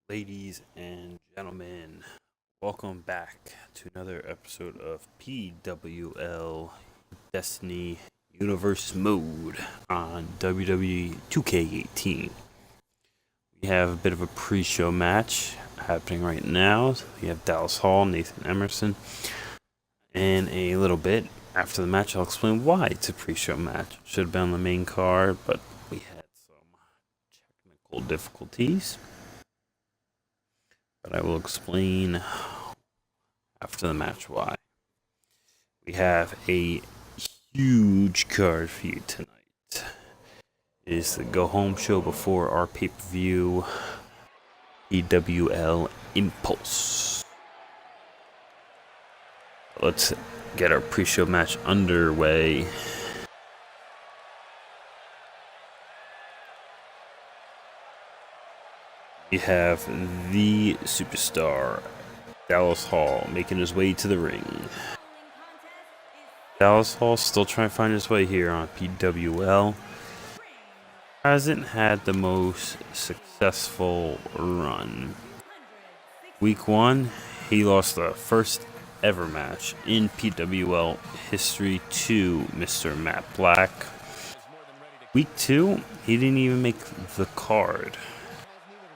Ladies and gentlemen, welcome back to another episode of PWL Destiny Universe Mode on WWE 2k18. We have a bit of a pre-show match happening right now. We have Dallas Hall, Nathan Emerson. In a little bit after the match, I'll explain why it's a pre-show match. Should have been on the main card, but we had some technical difficulties. But I will explain after the match why. We have a huge card for you tonight. It is the go home show before our pay-per-view PWL Impulse. Let's get our pre-show match underway. We have the superstar Dallas Hall making his way to the ring. Dallas Hall still trying to find his way here on PWL. Hasn't had the most successful run. Week 1, he lost the first ever match in PWL history to Mr. Matt Black. Week 2, he didn't even make the card.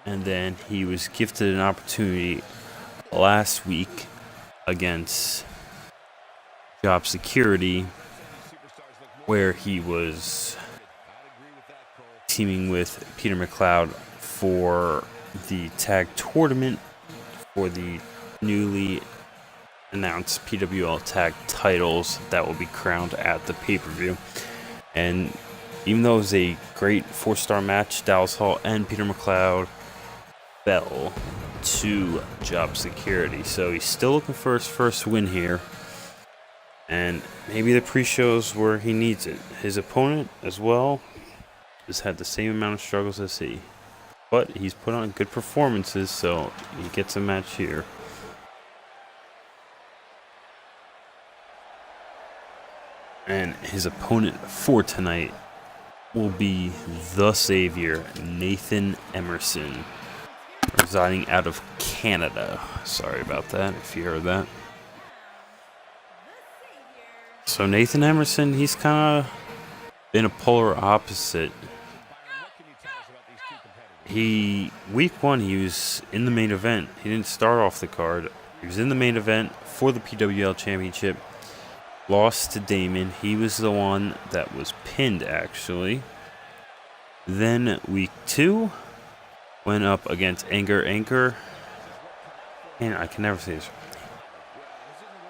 And then he was gifted an opportunity last week against Job Security, where he was teaming with Peter McLeod for the tag tournament for the newly announced PWL tag titles that will be crowned at the pay-per-view. And even though it was a great 4-star match, Dallas Hall and Peter McLeod fell to Job Security, so he's still looking for his first win here, and maybe the pre-shows where he needs it. His opponent as well has had the same amount of struggles as he, but he's put on good performances, so he gets a match here. And his opponent for tonight will be the Savior, Nathan Emerson, residing out of Canada. Sorry about that if you heard that. So Nathan Emerson, he's kind of been a polar opposite. Week 1, he was in the main event. He didn't start off the card. He was in the main event for the PWL Championship. Lost to Damon. He was the one that was pinned, actually. Then week 2, went up against Anchor, and I can never say this.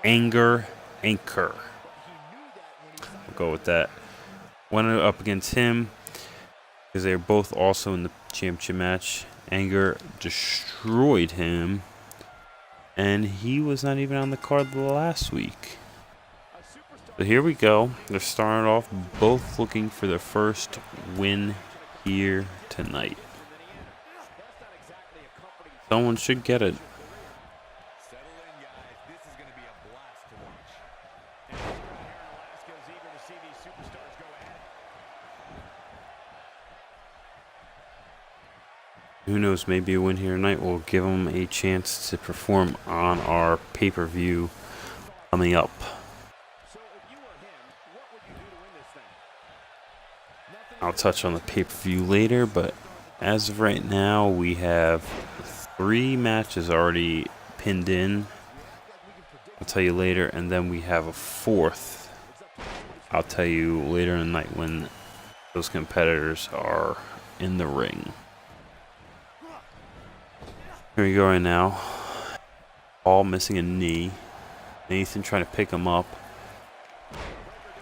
Anchor. We'll go with that. Went up against him because they were both also in the championship match. Anger destroyed him, and he was not even on the card last week. So here we go. They're starting off both looking for their first win here tonight. Someone should get it. Who knows, maybe a win here tonight will give them a chance to perform on our pay-per-view coming up. I'll touch on the pay-per-view later, but as of right now, we have 3 matches already pinned in. I'll tell you later, and then we have a 4th. I'll tell you later in the night when those competitors are in the ring. Here we go right now. Hall missing a knee. Nathan trying to pick him up.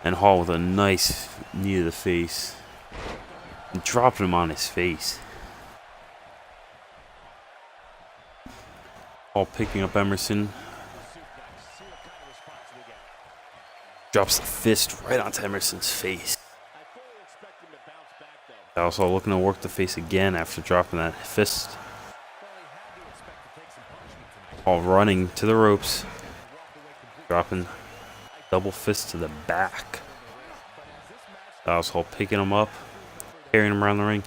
And Hall with a nice knee to the face. And dropping him on his face. Hall picking up Emerson. Drops the fist right onto Emerson's face. Dallas Hall looking to work the face again after dropping that fist. Hall running to the ropes. Dropping double fist to the back. Dallas Hall picking him up. Carrying him around the ring.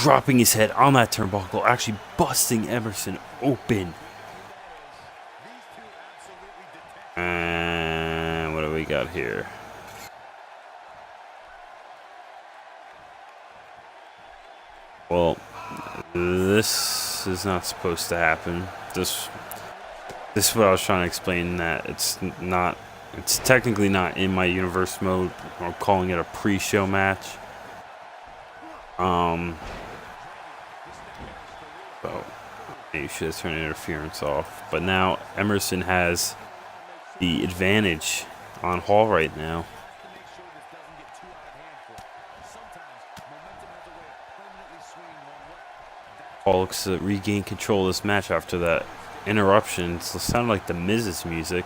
dropping his head on that turnbuckle, actually busting Emerson open. And what do we got here? Well, this is not supposed to happen. This is what I was trying to explain, that it's technically not in my universe mode. I'm calling it a pre-show match. So you should have turned interference off. But now Emerson has the advantage on Hall right now. Hall looks to regain control of this match after that interruption. It sounded like the Miz's music.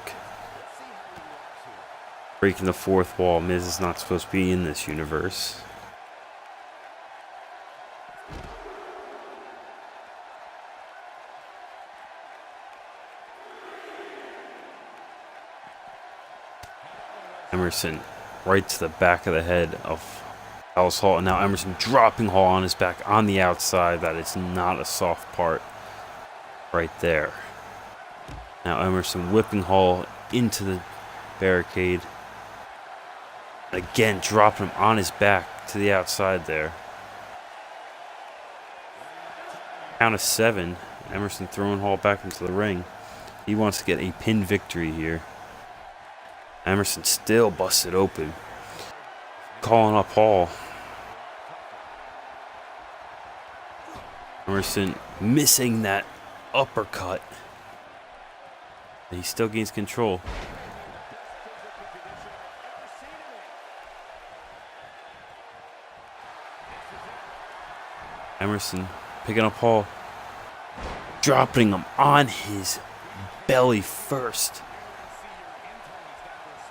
Breaking the fourth wall. Miz is not supposed to be in this universe. Emerson right to the back of the head of Alice Hall, and now Emerson dropping Hall on his back on the outside. That is not a soft part right there. Now Emerson whipping Hall into the barricade. Again, dropping him on his back to the outside there. Count of 7. Emerson throwing Hall back into the ring. He wants to get a pin victory here. Emerson still busted open. Calling up Hall. Emerson missing that uppercut. He still gains control. Emerson picking up Hall. Dropping him on his belly first.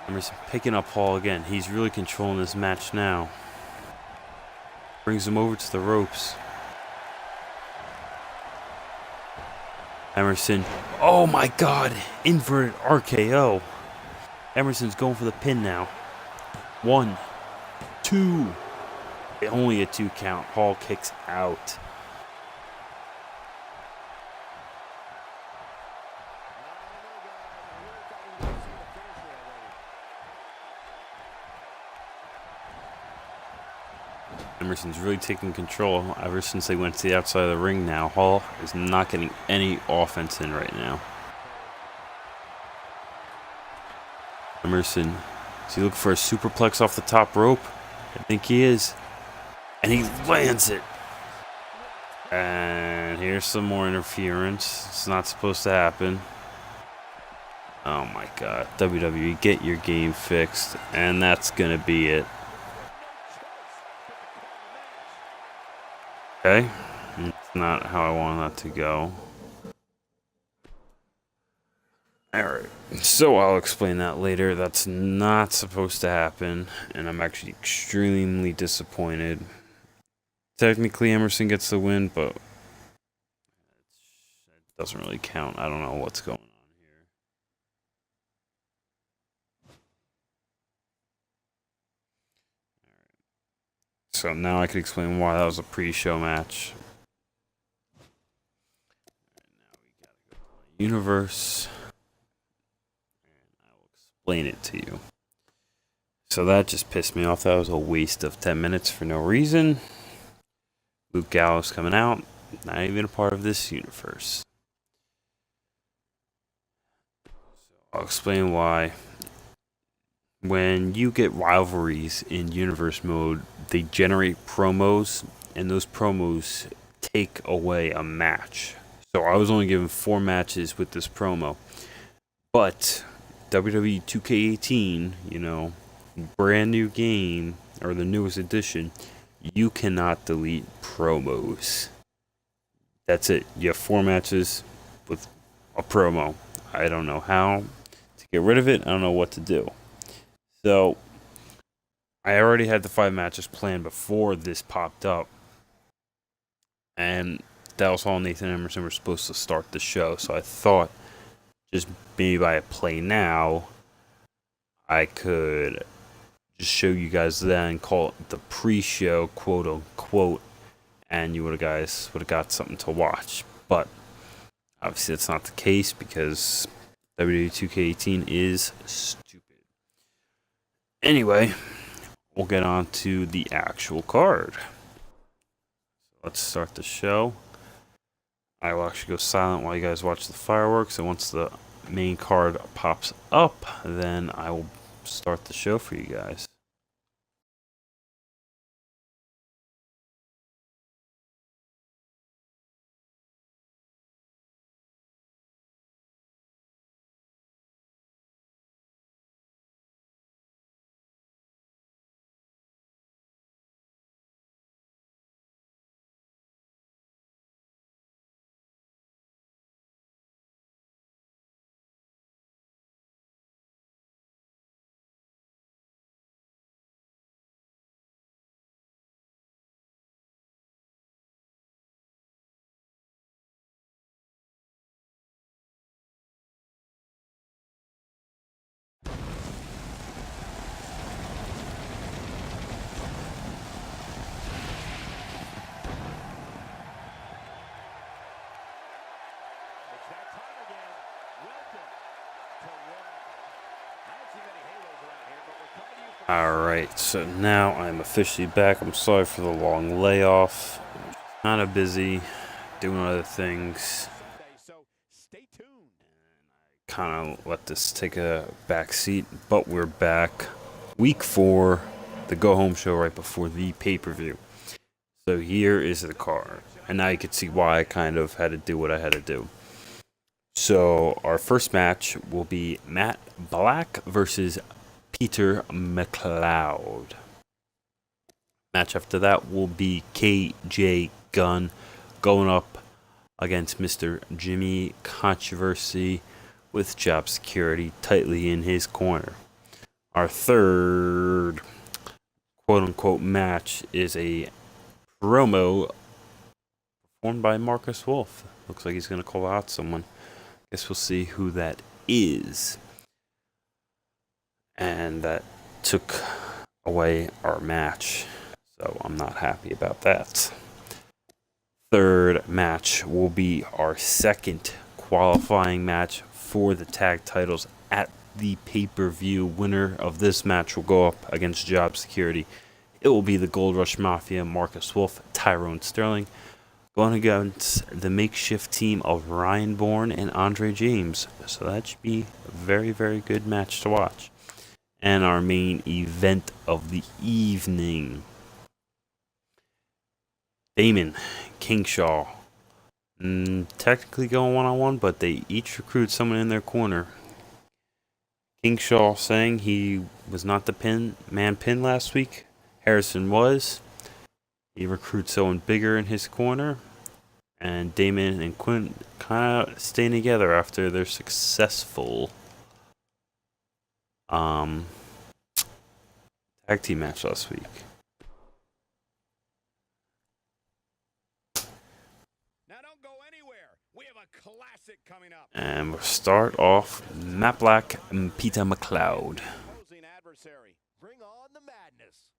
Emerson picking up Hall again. He's really controlling this match now. Brings him over to the ropes. Emerson. Oh my God. Inverted RKO. Emerson's going for the pin now. 1, 2. Only a 2 count. Hall kicks out. Emerson's really taking control ever since they went to the outside of the ring now. Hall is not getting any offense in right now. Emerson, is he looking for a superplex off the top rope? I think he is. And he lands it. And here's some more interference. It's not supposed to happen. Oh my God. WWE, get your game fixed. And that's going to be it. Okay. It's not how I want that to go. Alright. So I'll explain that later. That's not supposed to happen. And I'm actually extremely disappointed. Technically, Emerson gets the win, but it doesn't really count. I don't know what's going on here. So now I can explain why that was a pre-show match. Now we gotta go to my universe, and I will explain it to you. So that just pissed me off. That was a waste of 10 minutes for no reason. Luke Gallows coming out, not even a part of this universe. So I'll explain why. When you get rivalries in universe mode, they generate promos, and those promos take away a match. So I was only given 4 matches with this promo. But WWE 2k18, you know, brand new game, or the newest edition, you cannot delete promos. That's it. You have 4 matches with a promo. I don't know how to get rid of it. I don't know what to do. So I already had the 5 matches planned before this popped up. And Dallas Hall and Nathan Emerson were supposed to start the show. So I thought just maybe by a play now, I could just show you guys that and call it the pre-show, quote unquote. and you guys would have got something to watch. But obviously that's not the case because WWE 2k18 is stupid. Anyway, we'll get on to the actual card. Let's start the show. I will actually go silent while you guys watch the fireworks, and once the main card pops up, then I will start the show for you guys. Alright, so now I'm officially back. I'm sorry for the long layoff. Kind of busy doing other things. Kind of let this take a back seat, but we're back. Week 4, the go home show right before the pay-per-view. So here is the card. And now you can see why I kind of had to do what I had to do. So our first match will be Matt Black versus Peter McLeod. Match after that will be KJ Gunn going up against Mr. Jimmy Controversy with Job Security tightly in his corner. Our third quote-unquote match is a promo performed by Marcus Wolf. Looks like he's going to call out someone. Guess we'll see who that is. And that took away our match, so I'm not happy about that. Third match will be our second qualifying match for the tag titles at the pay-per-view. Winner of this match will go up against Job Security. It will be the Gold Rush Mafia, Marcus Wolf, Tyrone Sterling, going against the makeshift team of Ryan Bourne and Andre James. So that should be a very, very good match to watch. And our main event of the evening, Damon, Kingshaw, technically going one-on-one, but they each recruit someone in their corner. Kingshaw saying he was not the man pinned last week. Harrison was. He recruits someone bigger in his corner. And Damon and Quinn kind of staying together after their successful tag team match last week. Now don't go anywhere. We have a classic coming up. And we'll start off Matt Black and Peter McLeod. Opposing adversary. Bring on the madness.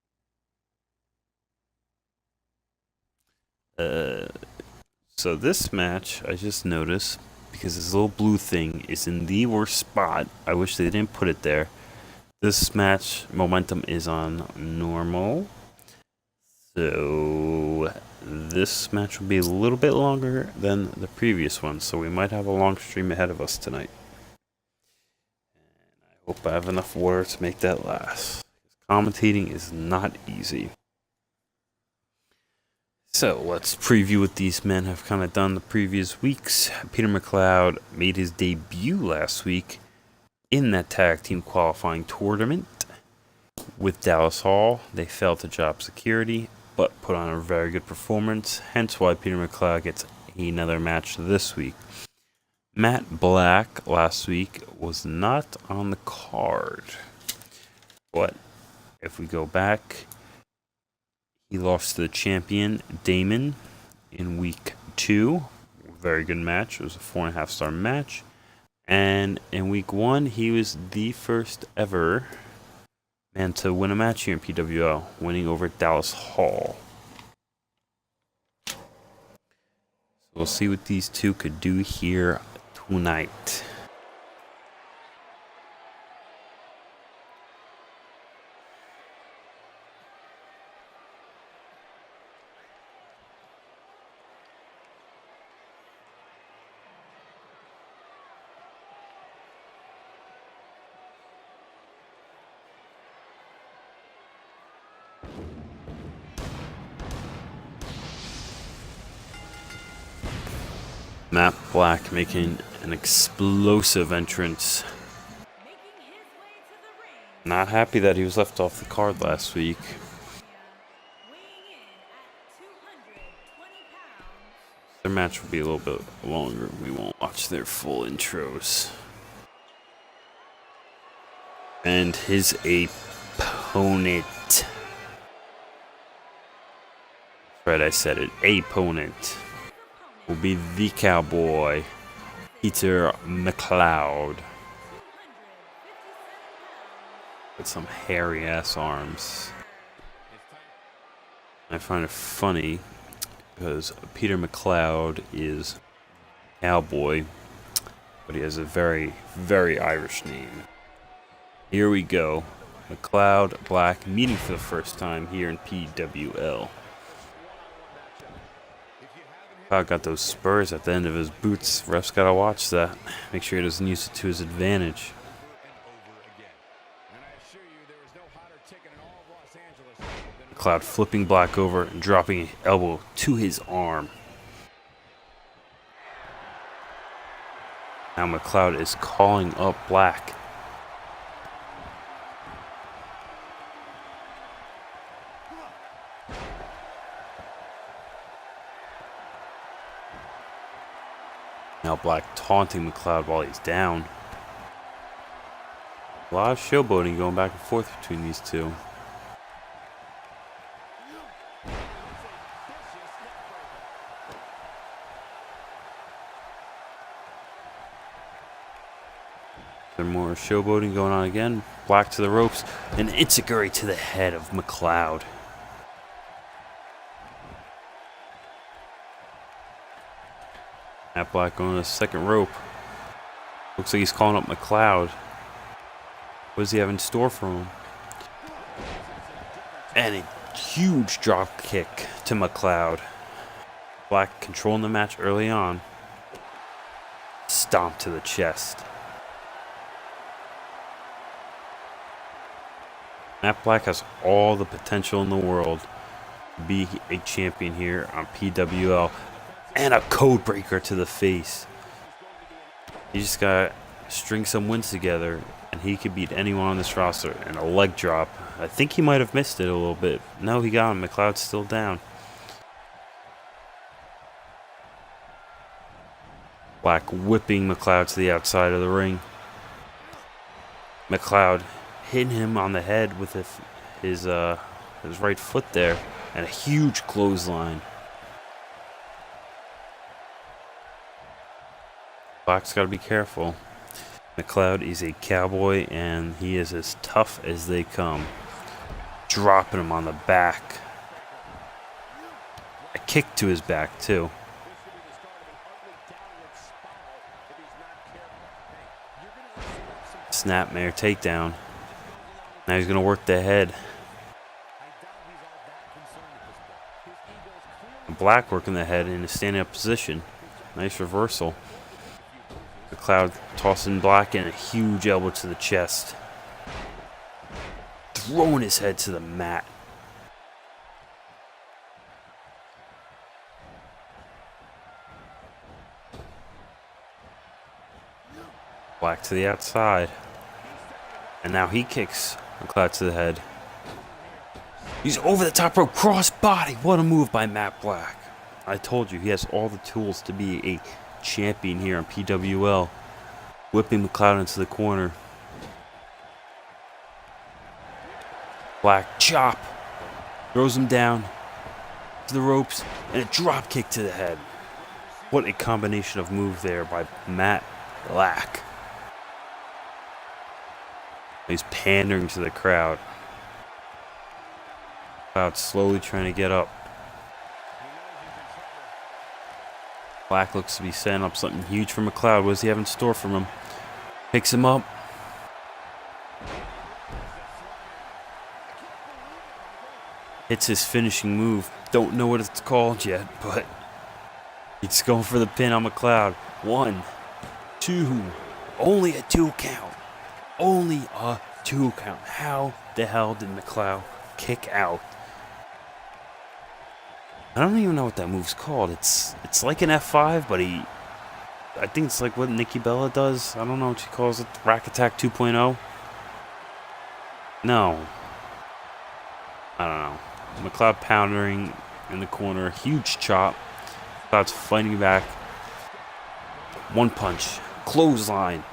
So this match, I just noticed, because this little blue thing is in the worst spot. I wish they didn't put it there. This match momentum is on normal. So this match will be a little bit longer than the previous one. So we might have a long stream ahead of us tonight. And I hope I have enough water to make that last. Commentating is not easy. So let's preview what these men have kind of done the previous weeks. Peter McLeod made his debut last week in that tag team qualifying tournament with Dallas Hall. They fell to Job Security, but put on a very good performance, hence why Peter McLeod gets another match this week. Matt Black last week was not on the card, but if we go back, he lost to the champion Damon in week 2. Very good match. It was a 4.5-star match. And in week 1, he was the first ever man to win a match here in PWL, winning over Dallas Hall. We'll see what these two could do here tonight. Matt Black making an explosive entrance. Not happy that he was left off the card last week. Their match will be a little bit longer. We won't watch their full intros. And his opponent. Right, I said it. Opponent will be the Cowboy, Peter McLeod. With some hairy ass arms. I find it funny because Peter McLeod is Cowboy, but he has a very, very Irish name. Here we go. McLeod Black meeting for the first time here in PWL. McLeod got those spurs at the end of his boots. Ref's gotta watch that. Make sure he doesn't use it to his advantage. McLeod flipping Black over and dropping an elbow to his arm. Now McLeod is calling up Black. Now Black taunting McLeod while he's down. A lot of showboating going back and forth between these two. There's more showboating going on again. Black to the ropes. An enziguri to the head of McLeod. Matt Black going to the second rope. Looks like he's calling up McLeod. What does he have in store for him? And a huge drop kick to McLeod. Black controlling the match early on. Stomp to the chest. Matt Black has all the potential in the world to be a champion here on PWL. And a code breaker to the face. He just got to string some wins together, and he could beat anyone on this roster. And a leg drop. I think he might have missed it a little bit. No, he got him. McLeod's still down. Black whipping McLeod to the outside of the ring. McLeod hitting him on the head with his right foot there, and a huge clothesline. Black's got to be careful. McLeod is a cowboy, and he is as tough as they come. Dropping him on the back. A kick to his back, too. Snapmare takedown. Now he's going to work the head. Black working the head in a standing up position. Nice reversal. McLeod tossing Black in a huge elbow to the chest. Throwing his head to the mat. Black to the outside. And now he kicks McLeod to the head. He's over the top rope, cross body. What a move by Matt Black. I told you, he has all the tools to be a champion here on PWL. Whipping McLeod into the corner. Black chop. Throws him down to the ropes. And a drop kick to the head. What a combination of move there by Matt Black. He's pandering to the crowd. Crowd slowly trying to get up. Black looks to be setting up something huge for McLeod. What does he have in store for him? Picks him up. Hits his finishing move. Don't know what it's called yet, but he's going for the pin on McLeod. 1, 2. Only a 2 count. Only a 2 count. How the hell did McLeod kick out? I don't even know what that move's called. It's like an F5, but I think it's like what Nikki Bella does. I don't know what she calls it. Rack Attack 2.0? No. I don't know. McLeod pounding in the corner. Huge chop. McLeod's fighting back. 1 punch. Clothesline.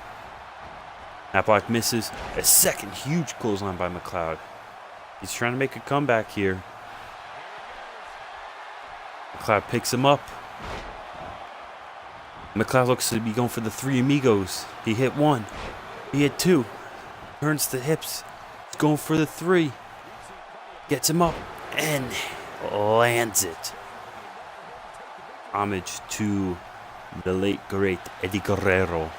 Matt Black misses. A second huge clothesline by McLeod. He's trying to make a comeback here. McLeod picks him up. McLeod looks to be going for the 3 amigos. He hit 1. He hit 2. Turns the hips. He's going for the 3. Gets him up and lands it. Homage to the late great Eddie Guerrero.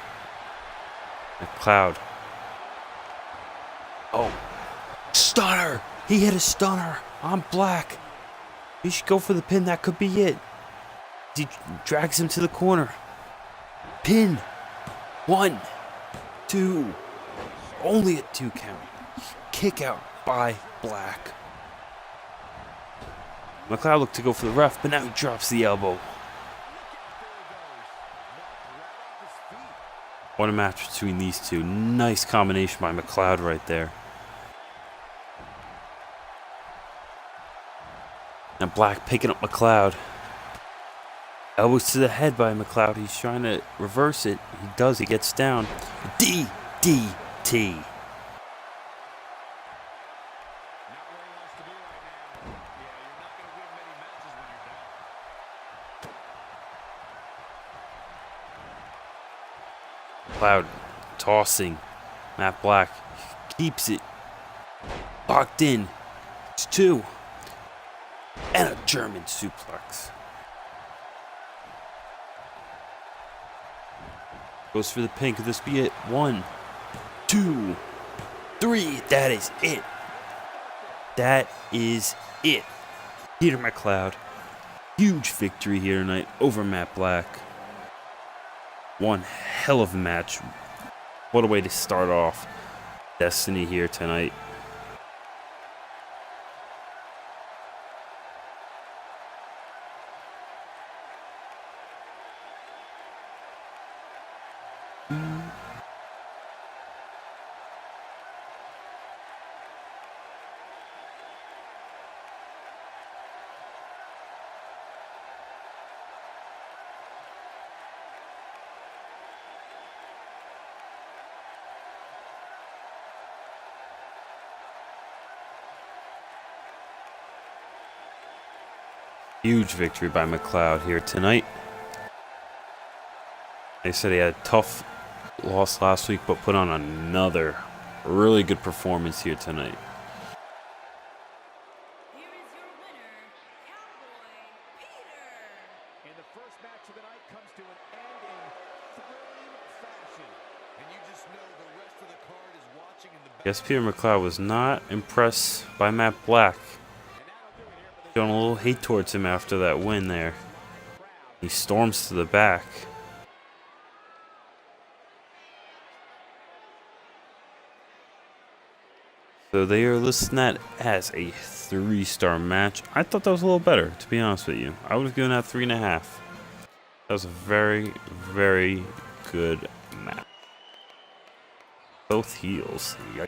McLeod. Oh. Stunner! He hit a stunner on Black. He should go for the pin. That could be it. He drags him to the corner. Pin. 1, 2. Only a 2 count. Kick out by Black. McLeod looked to go for the ref, but now he drops the elbow. What a match between these two. Nice combination by McLeod right there. Now Black picking up McLeod. Elbows to the head by McLeod. He's trying to reverse it. He does. He gets down. DDT. McLeod tossing. Matt Black keeps it locked in. It's 2. And a German suplex. Goes for the pin. Could this be it? 1, 2, 3. That is it. That is it. Peter McLeod. Huge victory here tonight over Matt Black. One hell of a match. What a way to start off Destiny here tonight. Huge victory by McLeod here tonight. They said he had a tough loss last week, but put on another really good performance here tonight. Here is your winner, Cowboy Peter. And the first match of the night comes to an end in thrilling fashion. And you just know the rest of the card is watching in the back. Guess Peter McLeod was not impressed by Matt Black. Showing a little hate towards him after that win there. He storms to the back. So they are listing that as a 3-star match. I thought that was a little better, to be honest with you. I would have given that 3.5. That was a very, very good match. Both heels. Yikes. I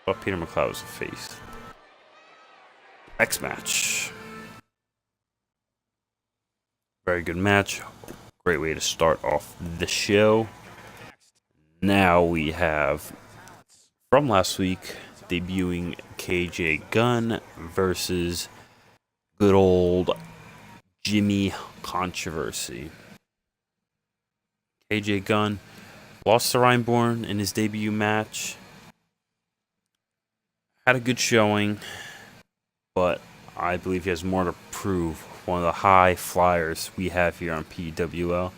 thought Peter McLeod was a face. Next match. Very good match. Great way to start off the show. Now we have, from last week, debuting KJ Gunn versus good old Jimmy Controversy. KJ Gunn lost to Reinborn in his debut match. Had a good showing, but I believe he has more to prove one of the high flyers we have here on PWL.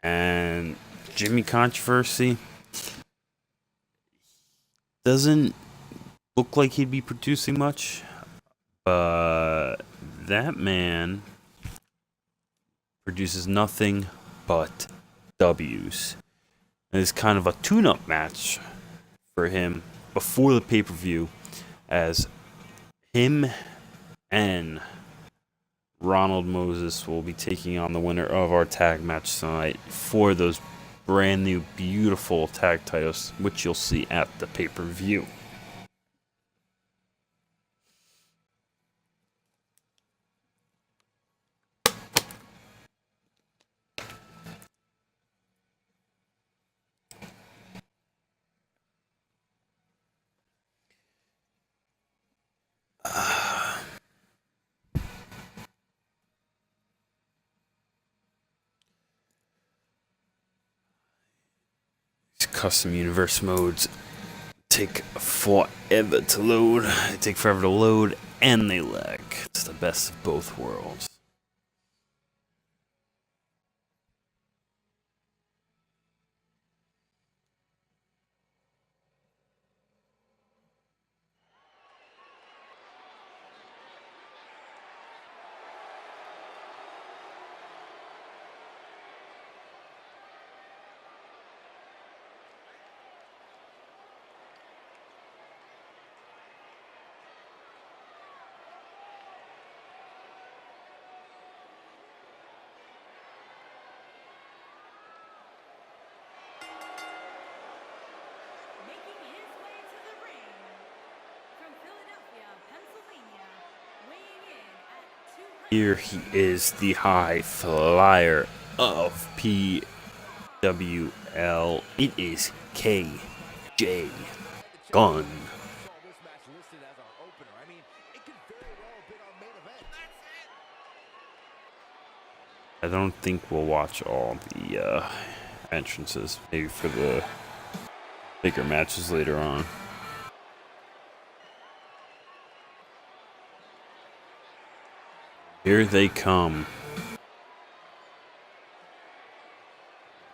And Jimmy Controversy doesn't look like he'd be producing much, but that man produces nothing but W's. And it's kind of a tune-up match for him before the pay-per-view, as him and Ronald Moses will be taking on the winner of our tag match tonight for those brand new beautiful tag titles, which you'll see at the pay-per-view. Custom universe modes take forever to load. They take forever to load, and they lag. It's the best of both worlds. Making his way to the ring from Philadelphia, Pennsylvania, weighing in at 200. Here he is, the high flyer of PWL. It is KJ Gunn. Saw this match listed as our opener. I mean, it could very well have been our main event. I don't think we'll watch all the entrances, maybe for the bigger matches later on. Here they come.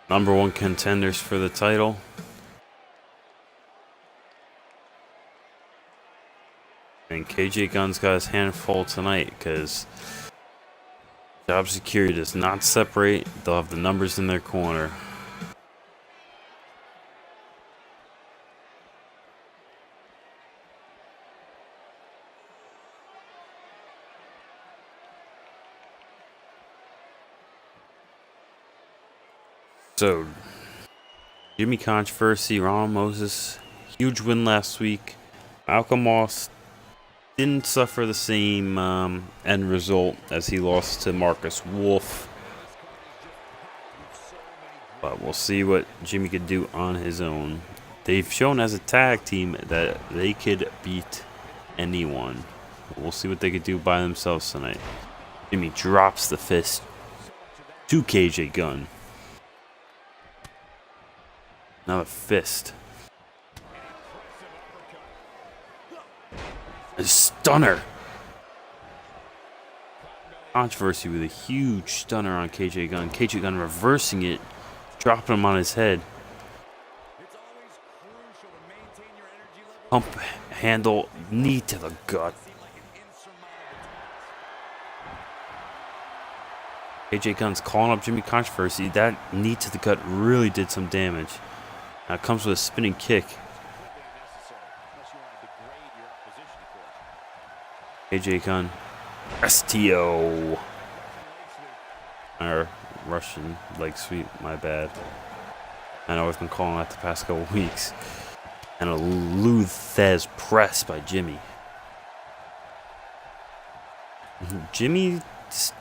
Number one contenders for the title. And KJ Gunn's got his hand full tonight because job security does not separate. They'll have the numbers in their corner. So, Jimmy Controversy, Ronald Moses, huge win last week. Malcolm Moss didn't suffer the same end result as he lost to Marcus Wolf. But we'll see what Jimmy could do on his own. They've shown as a tag team that they could beat anyone. We'll see what they could do by themselves tonight. Jimmy drops the fist to KJ Gunn. Another fist. A stunner. Controversy with a huge stunner on KJ Gunn. KJ Gunn reversing it, dropping him on his head. Pump handle, knee to the gut. KJ Gunn's calling up Jimmy Controversy. That knee to the gut really did some damage. Now it comes with a spinning kick. KJ Gunn. STO. Or Russian leg sweep, my bad. I know I've been calling that the past couple weeks. And a Luthez press by Jimmy. Jimmy's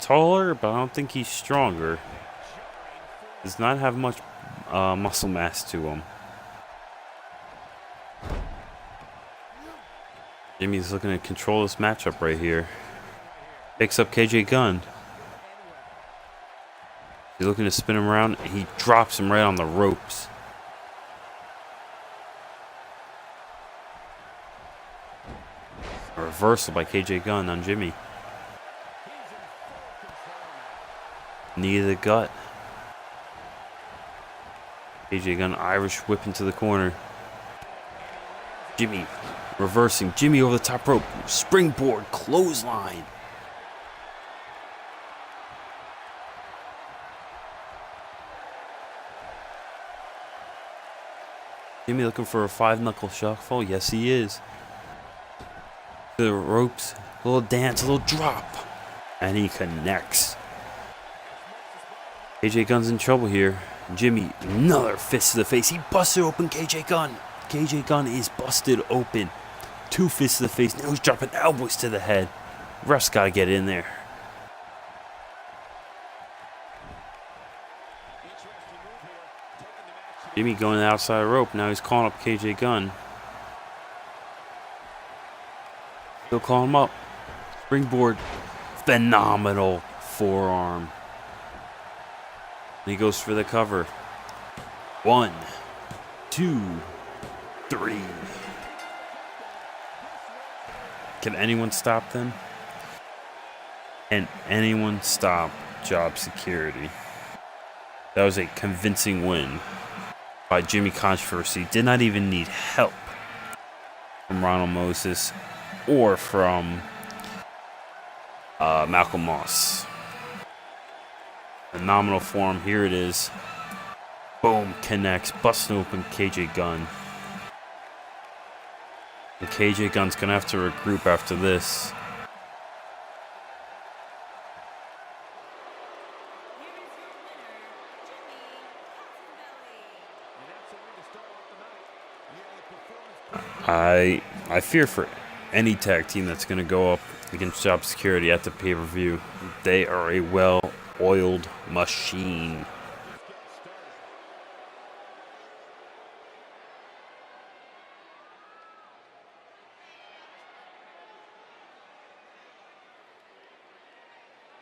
taller, but I don't think he's stronger. Does not have much muscle mass to him. Jimmy's looking to control this matchup right here. Picks up KJ Gunn. He's looking to spin him around, and he drops him right on the ropes. A reversal by KJ Gunn on Jimmy. Knee to the gut. KJ Gunn Irish whip into the corner. Jimmy reversing. Jimmy over the top rope. Springboard clothesline. Jimmy looking for a 5-knuckle shuffle. Yes, he is. To the ropes. A little dance, a little drop. And he connects. KJ Gunn's in trouble here. Jimmy, another fist to the face. He busted open KJ Gunn. KJ Gunn is busted open. 2 fists to the face. Now he's dropping elbows to the head. Ref's got to get in there. Jimmy going outside the rope. Now he's calling up KJ Gunn. Still calling him up. Springboard. Phenomenal forearm. And he goes for the cover. 1, 2, 3. Can anyone stop them? Can anyone stop Job Security? That was a convincing win by Jimmy Controversy. Did not even need help from Ronald Moses or from Malcolm Moss. Phenomenal form. Here it is. Boom. Connects. Busting open KJ Gunn. And KJ Gunn's going to have to regroup after this. I fear for any tag team that's going to go up against Job Security at the pay-per-view. They are a well-oiled machine.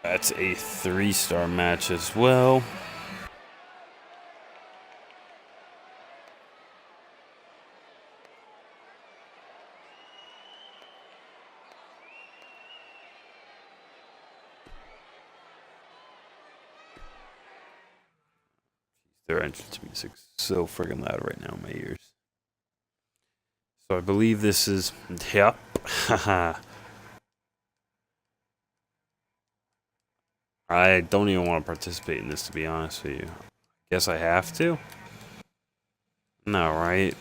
That's a 3-star match as well. Their entrance music is so friggin' loud right now in my ears. So I believe this is... Yep. Haha. I don't even want to participate in this, to be honest with you. Guess I have to? No, right? It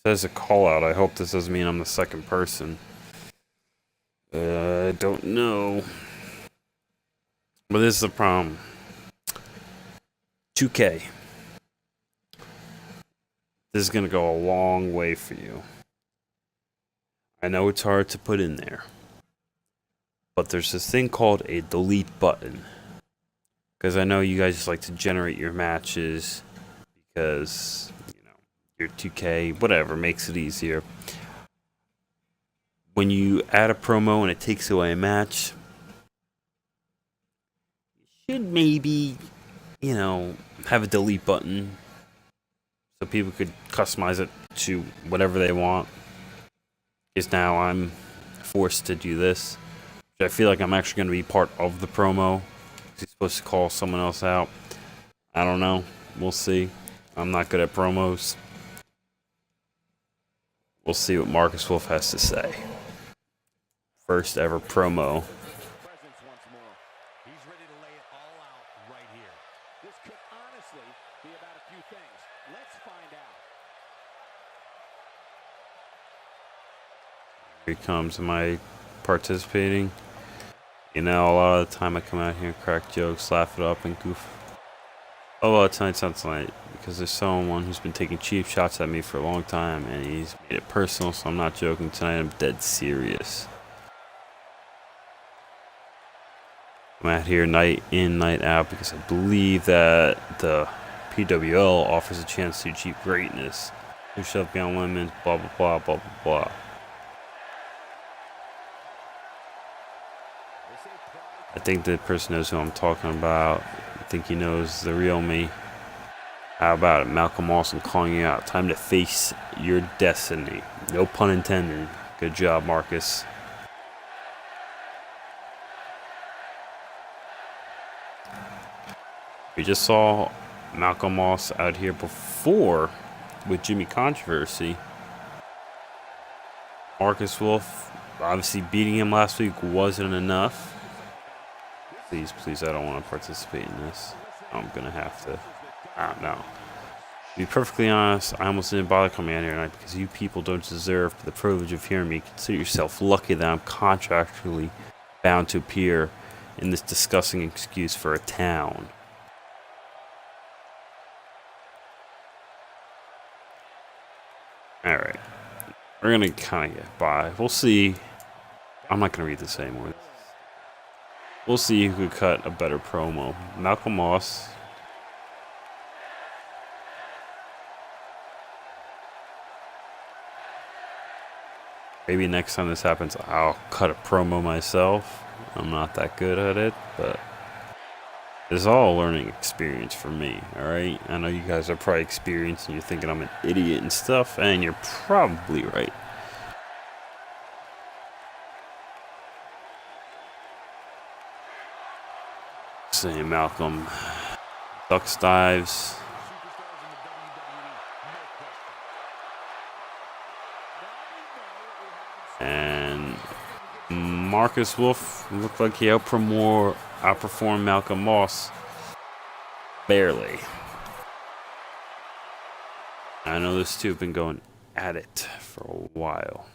says a call out. I hope this doesn't mean I'm the second person. I don't know. But this is the problem. 2K. This is going to go a long way for you. I know it's hard to put in there. But there's this thing called a delete button. Because I know you guys just like to generate your matches. Because, you know, your 2K, whatever, makes it easier. When you add a promo and it takes away a match, you should maybe, you know, have a delete button. So people could customize it to whatever they want. Because now I'm forced to do this. Which I feel like I'm actually going to be part of the promo. He's supposed to call someone else out. I don't know. We'll see. I'm not good at promos. We'll see what Marcus Wolf has to say. First ever promo. Here he comes. Am I participating? You know, a lot of the time I come out here and crack jokes, laugh it up, and goof. Oh, well, tonight's not tonight because there's someone who's been taking cheap shots at me for a long time, and he's made it personal, so I'm not joking tonight. I'm dead serious. I'm out here night in, night out because I believe that the PWL offers a chance to achieve greatness. Yourself beyond limits, blah, blah, blah, blah, blah, blah. I think the person knows who I'm talking about. I think he knows the real me. How about it? Malcolm Awesome calling you out. Time to face your destiny. No pun intended. Good job, Marcus. We just saw Malcolm Moss out here before with Jimmy Controversy. Marcus Wolf, obviously beating him last week wasn't enough. Please, please, I don't want to participate in this. I'm going to have to. I don't know. To be perfectly honest, I almost didn't bother coming out here tonight because you people don't deserve the privilege of hearing me. Consider yourself lucky that I'm contractually bound to appear in this disgusting excuse for a town. Alright. We're going to kind of get by. We'll see. I'm not going to read this anymore. We'll see who could cut a better promo. Malcolm Moss. Maybe next time this happens, I'll cut a promo myself. I'm not that good at it, but it's all a learning experience for me, alright? I know you guys are probably experienced and you're thinking I'm an idiot and stuff, and you're probably right. Say Malcolm ducks dives. And Marcus Wolf looked like he outperformed Malcolm Moss. Barely. I know those two have been going at it for a while.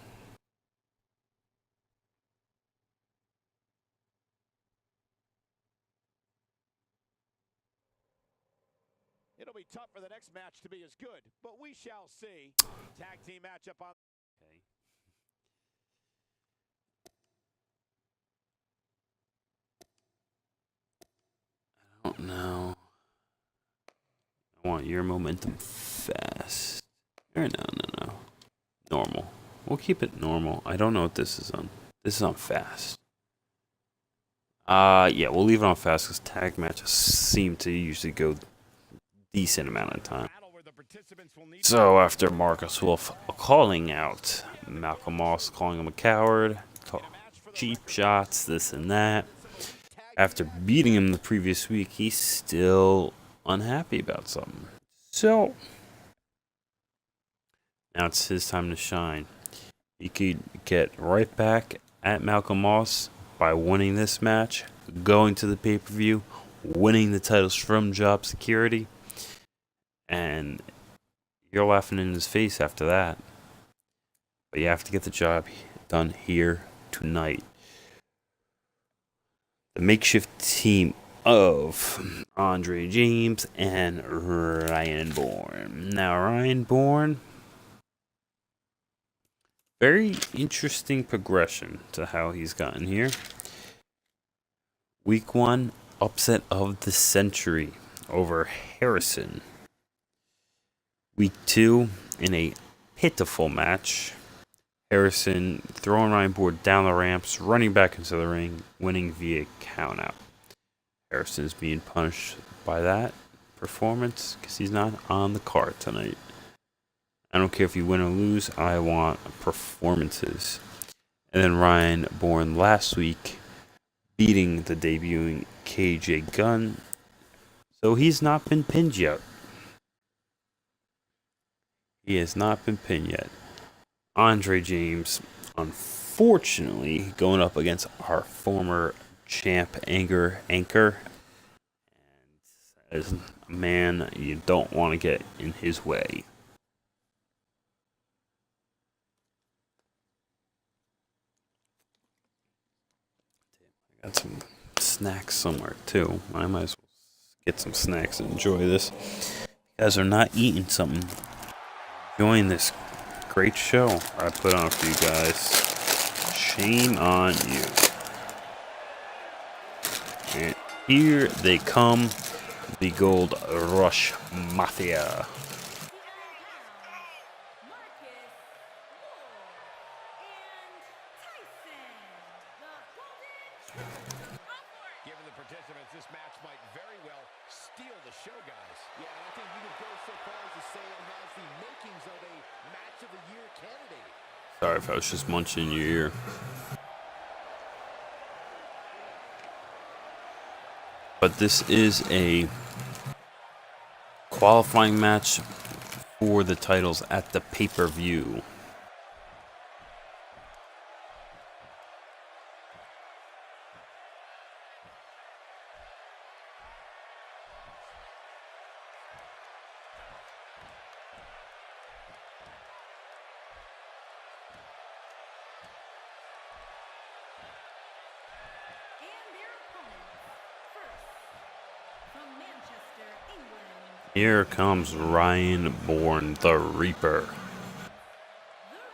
It'll be tough for the next match to be as good, but we shall see. Tag team matchup on. Okay. I don't know. I want your momentum fast. Or no. Normal. We'll keep it normal. I don't know what this is on. This is on fast. Yeah, we'll leave it on fast because tag matches seem to usually go decent amount of time. So after Marcus Wolf calling out Malcolm Moss, calling him a coward, cheap shots, this and that. After beating him the previous week, he's still unhappy about something. So now it's his time to shine. He could get right back at Malcolm Moss by winning this match, going to the pay-per-view, winning the titles from Job Security, and you're laughing in his face after that. But you have to get the job done here tonight. The makeshift team of Andre James and Ryan Bourne. Now, Ryan Bourne, very interesting progression to how he's gotten here. Week 1, upset of the century over Harrison. Week 2, in a pitiful match, Harrison throwing Ryan Bourne down the ramps, running back into the ring, winning via countout. Harrison is being punished by that performance because he's not on the card tonight. I don't care if you win or lose, I want performances. And then Ryan Bourne last week beating the debuting KJ Gunn. So he's not been pinned yet. He has not been pinned yet. Andre James, unfortunately, going up against our former champ Anchor. And as a man you don't want to get in his way. I got some snacks somewhere too. I might as well get some snacks and enjoy this. You guys are not eating something. Enjoying this great show I put on for you guys. Shame on you. And here they come, the Gold Rush Mafia. Given the participants, this match might very well steal the show, guys. Yeah, and I think you could go so far as to say it has the makings of a match of the year candidate. Sorry if I was just munching in your ear. But this is a qualifying match for the titles at the pay-per-view. And their opponents, first, from Manchester, England, Here comes Ryan Bourne, the Reaper. the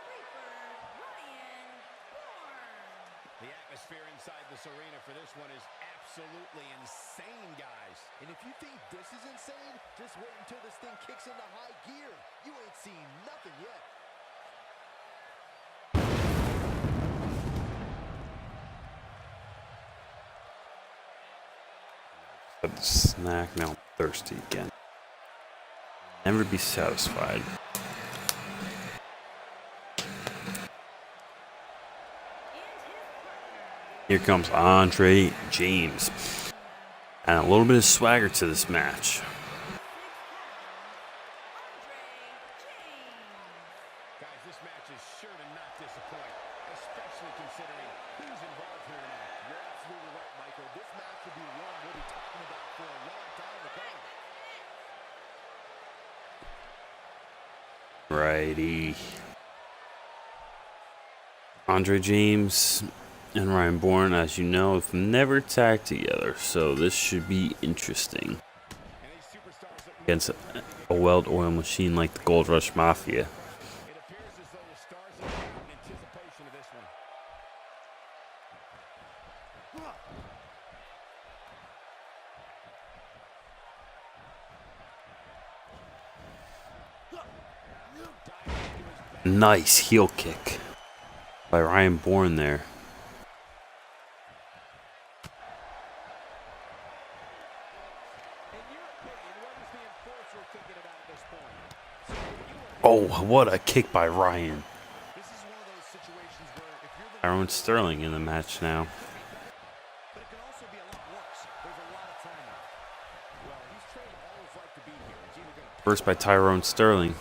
Reaper, Ryan Bourne. The atmosphere inside this arena for this one is absolutely insane, guys. And if you think this is insane, just wait until this thing kicks into high gear. You ain't seen nothing yet. But the snack, now I'm thirsty again. Never be satisfied. And his partner, Here comes Andre James. And a little bit of swagger to this match. Andre James. Guys, this match is sure to not disappoint, especially considering who's involved here tonight. You're absolutely right, Michael. This match will be one we'll be talking about for a long time to come. Righty. Andre James and Ryan Bourne, as you know, have never tagged together, so this should be interesting. And these superstars that we Against a well-oiled machine like the Gold Rush Mafia. it appears as though the stars are out in anticipation of this one. Nice heel kick by Ryan Bourne there. In your opinion, what is the enforcer thinking about at this point? So you Oh, what a kick by Ryan. this is one of those situations where if you're the Tyrone Sterling in the match now. but it can also be a lot worse. There's a lot of time left. Well, he's trained all his life to be here. He's either going to First by Tyrone Sterling.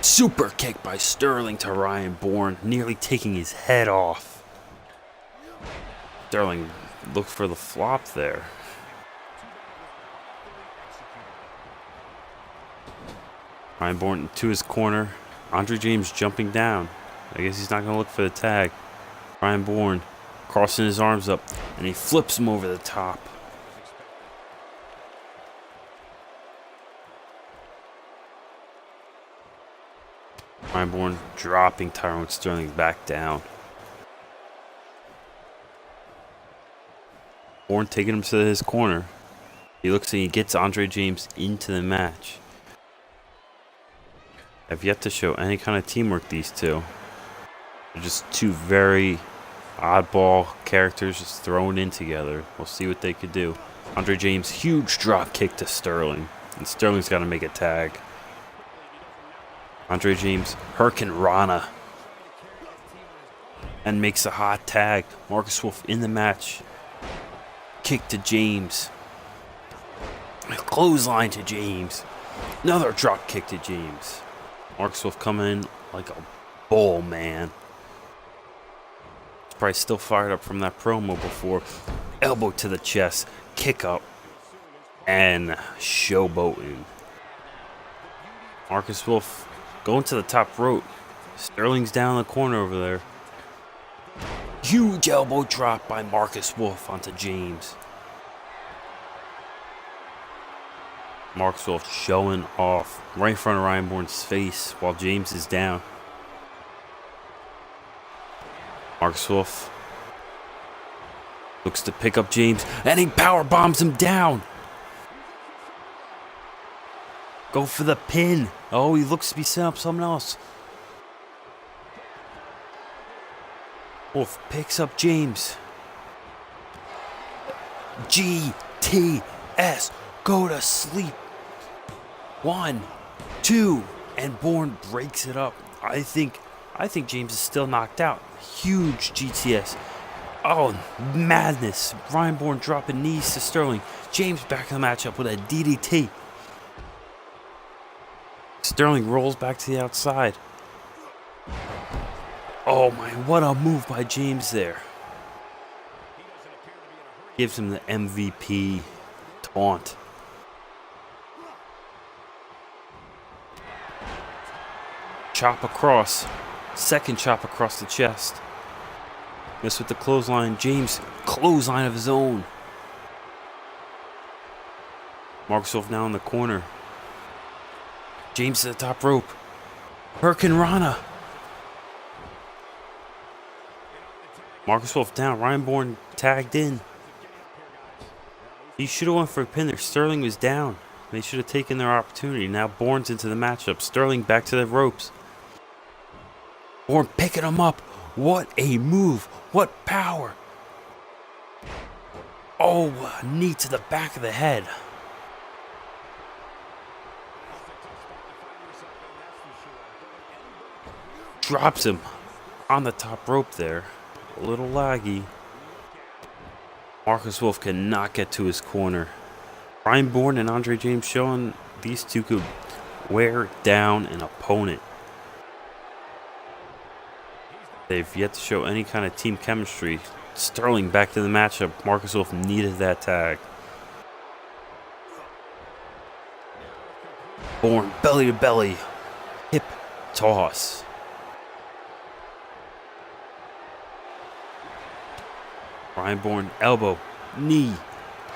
Super kick by Sterling to Ryan Bourne, nearly taking his head off. Sterling looked for the flop there. Ryan Bourne to his corner. Andre James jumping down. I guess he's not going to look for the tag. Ryan Bourne crossing his arms up, and he flips him over the top. Ryan Bourne dropping Tyrone Sterling back down. Bourne taking him to his corner. He looks and he gets Andre James into the match. Have yet to show any kind of teamwork, these two. They're just two very oddball characters just thrown in together. We'll see what they could do. Andre James, huge drop kick to Sterling. And Sterling's got to make a tag. Andre James, Hurricane Rana. And makes a hot tag. Marcus Wolf in the match. Kick to James. A clothesline to James. Another drop kick to James. Marcus Wolf coming in like a bull, man. He's probably still fired up from that promo before. Elbow to the chest. Kick up. And showboating. Marcus Wolf going to the top rope. Sterling's down in the corner over there. Huge elbow drop by Marcus Wolf onto James. Marcus Wolf showing off right in front of Ryan Bourne's face while James is down. Marcus Wolf looks to pick up James, and he power bombs him down. Go for the pin. Oh, he looks to be setting up something else. Wolf picks up James. GTS. Go to sleep. 1, 2, and Bourne breaks it up. I think James is still knocked out. Huge GTS. Oh, madness. Ryan Bourne dropping knees to Sterling. James back in the matchup with a DDT. Sterling rolls back to the outside. Oh my, what a move by James there. Gives him the MVP taunt. Chop across. Second chop across the chest. Missed with the clothesline. James, clothesline of his own. Marcus Wolf now in the corner. James to the top rope. Hurricane Rana. Marcus Wolf down. Ryan Bourne tagged in. He should have went for a pin there. Sterling was down. They should have taken their opportunity. Now Bourne's into the matchup. Sterling back to the ropes. Bourne picking him up. What a move. What power. Oh, knee to the back of the head. Drops him on the top rope there. A little laggy. Marcus Wolf cannot get to his corner. Ryan Bourne and Andre James showing these two could wear down an opponent. They've yet to show any kind of team chemistry. Sterling back to the matchup. Marcus Wolf needed that tag. Bourne belly to belly. Hip toss. Ryan Bourne, elbow, knee,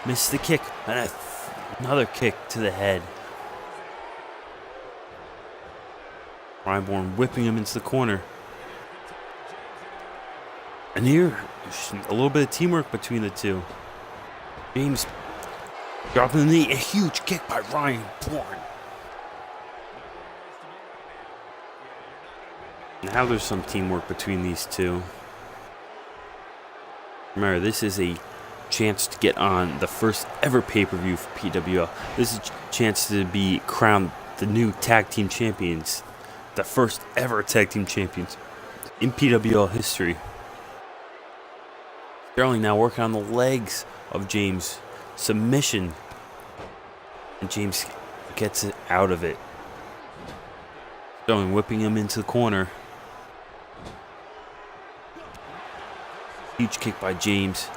missed the kick, and another kick to the head. Ryan Bourne whipping him into the corner. And here, a little bit of teamwork between the two. James dropping the knee, a huge kick by Ryan Bourne. Now there's some teamwork between these two. Remember, this is a chance to get on the first ever pay-per-view for PWL. This is a chance to be crowned the new tag team champions. The first ever tag team champions in PWL history. Sterling now working on the legs of James. Submission. And James gets it out of it. Sterling whipping him into the corner. Huge kick by James.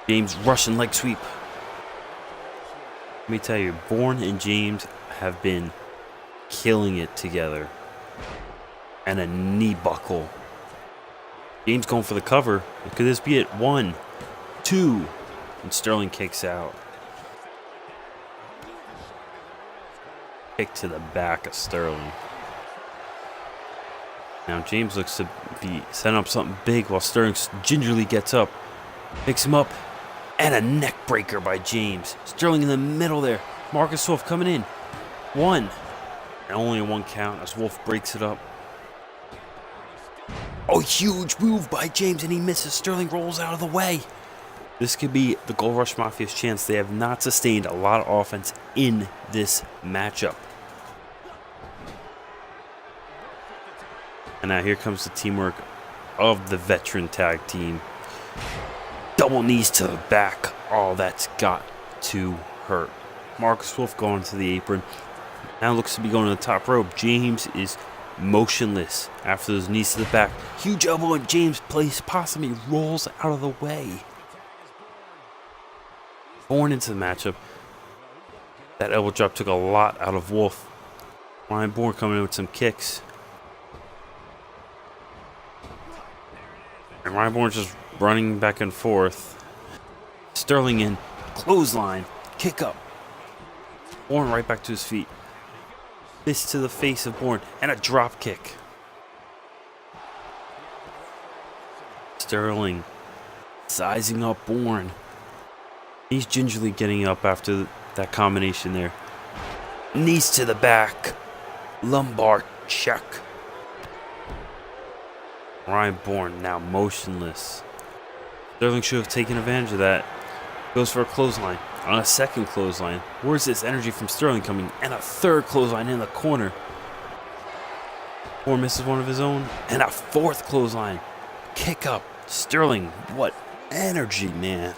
James Russian leg sweep. Let me tell you, Bourne and James have been killing it together. And a knee buckle. James going for the cover. Could this be it? 1, 2. And Sterling kicks out. Kick to the back of Sterling. Now James looks to be setting up something big while Sterling gingerly gets up. Picks him up. And a neck breaker by James. Sterling in the middle there. Marcus Wolf coming in. 1. And only a 1 count as Wolf breaks it up. Oh, huge move by James and he misses. Sterling rolls out of the way. This could be the Gold Rush Mafia's chance. They have not sustained a lot of offense in this matchup. And now here comes the teamwork of the veteran tag team. Double knees to the back. Oh, that's got to hurt. Marcus Wolf going to the apron. Now looks to be going to the top rope. James is motionless after those knees to the back. Huge elbow and James plays possum. He rolls out of the way. Bourne into the matchup. That elbow drop took a lot out of Wolf. Ryan Bourne coming in with some kicks. And Ryan Bourne just running back and forth. Sterling in. Clothesline. Kick up. Bourne right back to his feet. Fist to the face of Bourne. And a drop kick. Sterling sizing up Bourne. He's gingerly getting up after that combination there. Knees to the back. Lumbar check. Ryan Bourne now motionless. Sterling should have taken advantage of that. Goes for a clothesline. On a second clothesline. Where's this energy from Sterling coming? And a third clothesline in the corner. Bourne misses one of his own. And a fourth clothesline. Kick up. Sterling, what energy, man.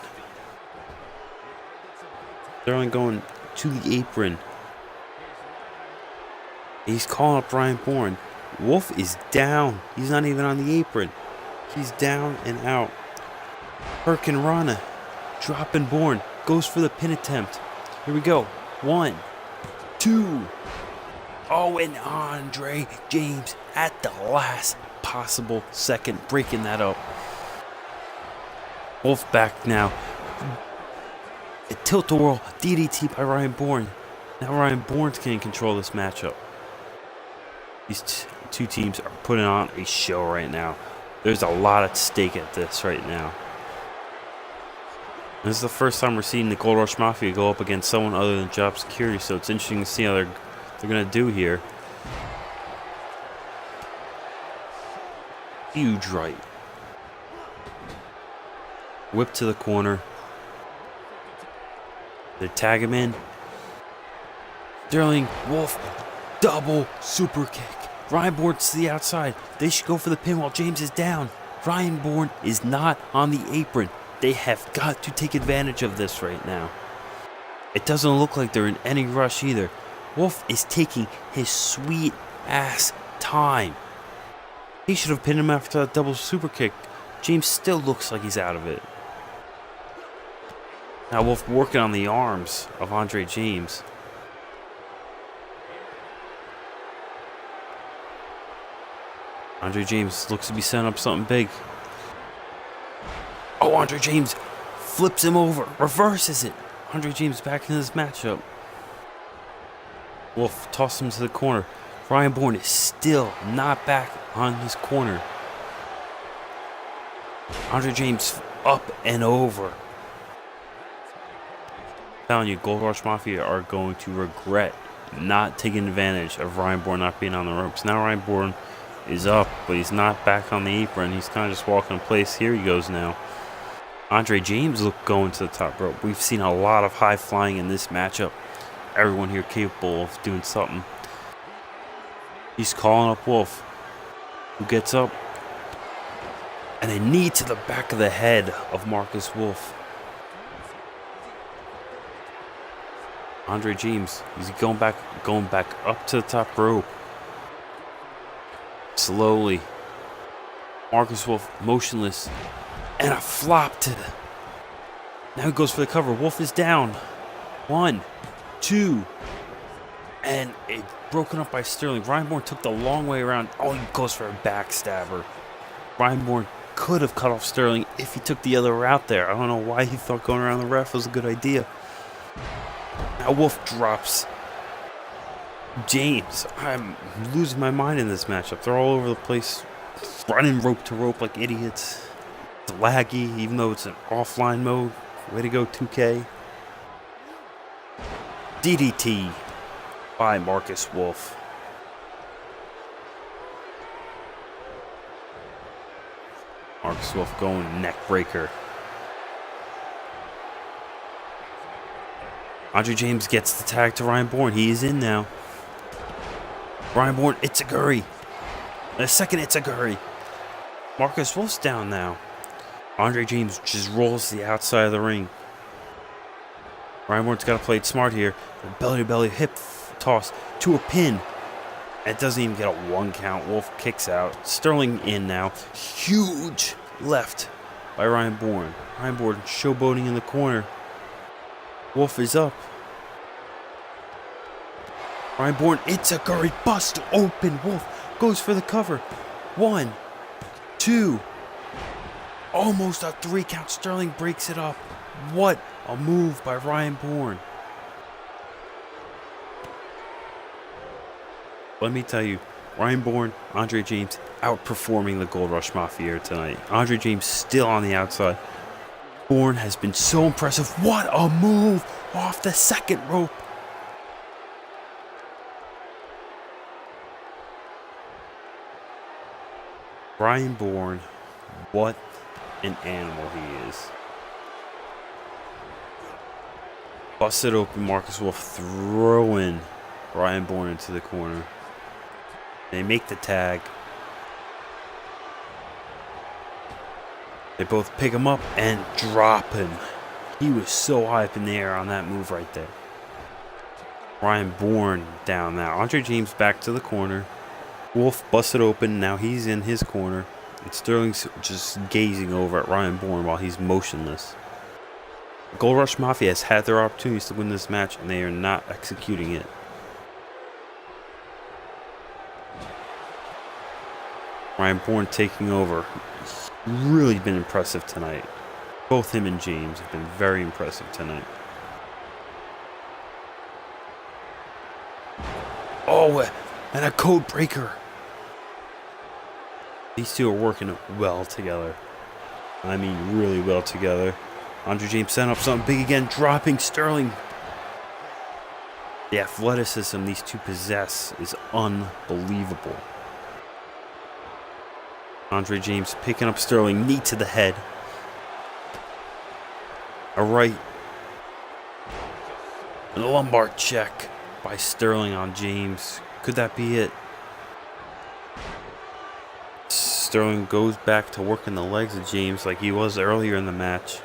Sterling going to the apron. He's calling up Ryan Bourne. Wolf is down. He's not even on the apron. He's down and out. Hurricane Rana. Dropping Bourne. Goes for the pin attempt. Here we go. 1, 2. Oh, and Andre James at the last possible second breaking that up. Wolf back now. A tilt-a-whirl DDT by Ryan Bourne. Now Ryan Bourne's getting control of this matchup. These two teams are putting on a show right now. There's a lot at stake at this right now. This is the first time we're seeing the Gold Rush Mafia go up against someone other than Job Security, so it's interesting to see how they're going to do here. Huge right. Whip to the corner. They tag him in. Sterling, Wolf, double super kick. Ryan Bourne to the outside. They should go for the pin while James is down. Ryan Bourne is not on the apron. They have got to take advantage of this right now. It doesn't look like they're in any rush either. Wolf is taking his sweet ass time. He should have pinned him after that double super kick. James still looks like he's out of it. Now Wolf working on the arms of Andre James. Andre James looks to be setting up something big. Oh, Andre James flips him over, reverses it. Andre James back in this matchup. Wolf tosses him to the corner. Ryan Bourne is still not back on his corner. Andre James up and over. I'm telling you, Gold Rush Mafia are going to regret not taking advantage of Ryan Bourne not being on the ropes. Now Ryan Bourne is up, but he's not back on the apron. He's kind of just walking in place. Here he goes now. Andre James going to the top rope. We've seen a lot of high flying in this matchup. Everyone here capable of doing something. He's calling up Wolf, who gets up. And a knee to the back of the head of Marcus Wolf. Andre James, he's going back up to the top rope. Slowly. Marcus Wolf motionless. And a flop to the... Now he goes for the cover. Wolf is down. 1, 2. And it broken up by Sterling. Ryan Bourne took the long way around. Oh, he goes for a backstabber. Ryan Bourne could have cut off Sterling if he took the other route there. I don't know why he thought going around the ref was a good idea. Now Wolf drops James. I'm losing my mind in this matchup. They're all over the place, running rope to rope like idiots. It's laggy, even though it's an offline mode. Way to go, 2K. DDT by Marcus Wolf. Marcus Wolf going neck breaker. Andre James gets the tag to Ryan Bourne. He is in now. Ryan Bourne, Itziguri. A second Itziguri. Marcus Wolf's down now. Andre James just rolls to the outside of the ring. Ryan Bourne's got to play it smart here. Belly-to-belly hip toss to a pin. It doesn't even get a 1 count. Wolf kicks out. Sterling in now. Huge left by Ryan Bourne. Ryan Bourne showboating in the corner. Wolf is up. Ryan Bourne, Itziguri, bust open. Wolf goes for the cover. 1, 2. Almost a 3 count. Sterling breaks it up. What a move by Ryan Bourne. Let me tell you, Ryan Bourne, Andre James outperforming the Gold Rush Mafia tonight. Andre James still on the outside. Bourne has been so impressive. What a move off the second rope. Ryan Bourne, what an animal he is. Busted open, Marcus Wolf throwing Ryan Bourne into the corner. They make the tag. They both pick him up and drop him. He was so high up in the air on that move right there. Ryan Bourne down now. Andre James back to the corner. Wolf busted open. Now he's in his corner. And Sterling's just gazing over at Ryan Bourne while he's motionless. Gold Rush Mafia has had their opportunities to win this match, and they are not executing it. Ryan Bourne taking over. He's really been impressive tonight. Both him and James have been very impressive tonight. Oh, and a code breaker. These two are working well together. I mean, really well together. Andre James setting up something big again, dropping Sterling. The athleticism these two possess is unbelievable. Andre James picking up Sterling, knee to the head. A right. And a lumbar check by Sterling on James. Could that be it? Sterling goes back to working the legs of James like he was earlier in the match.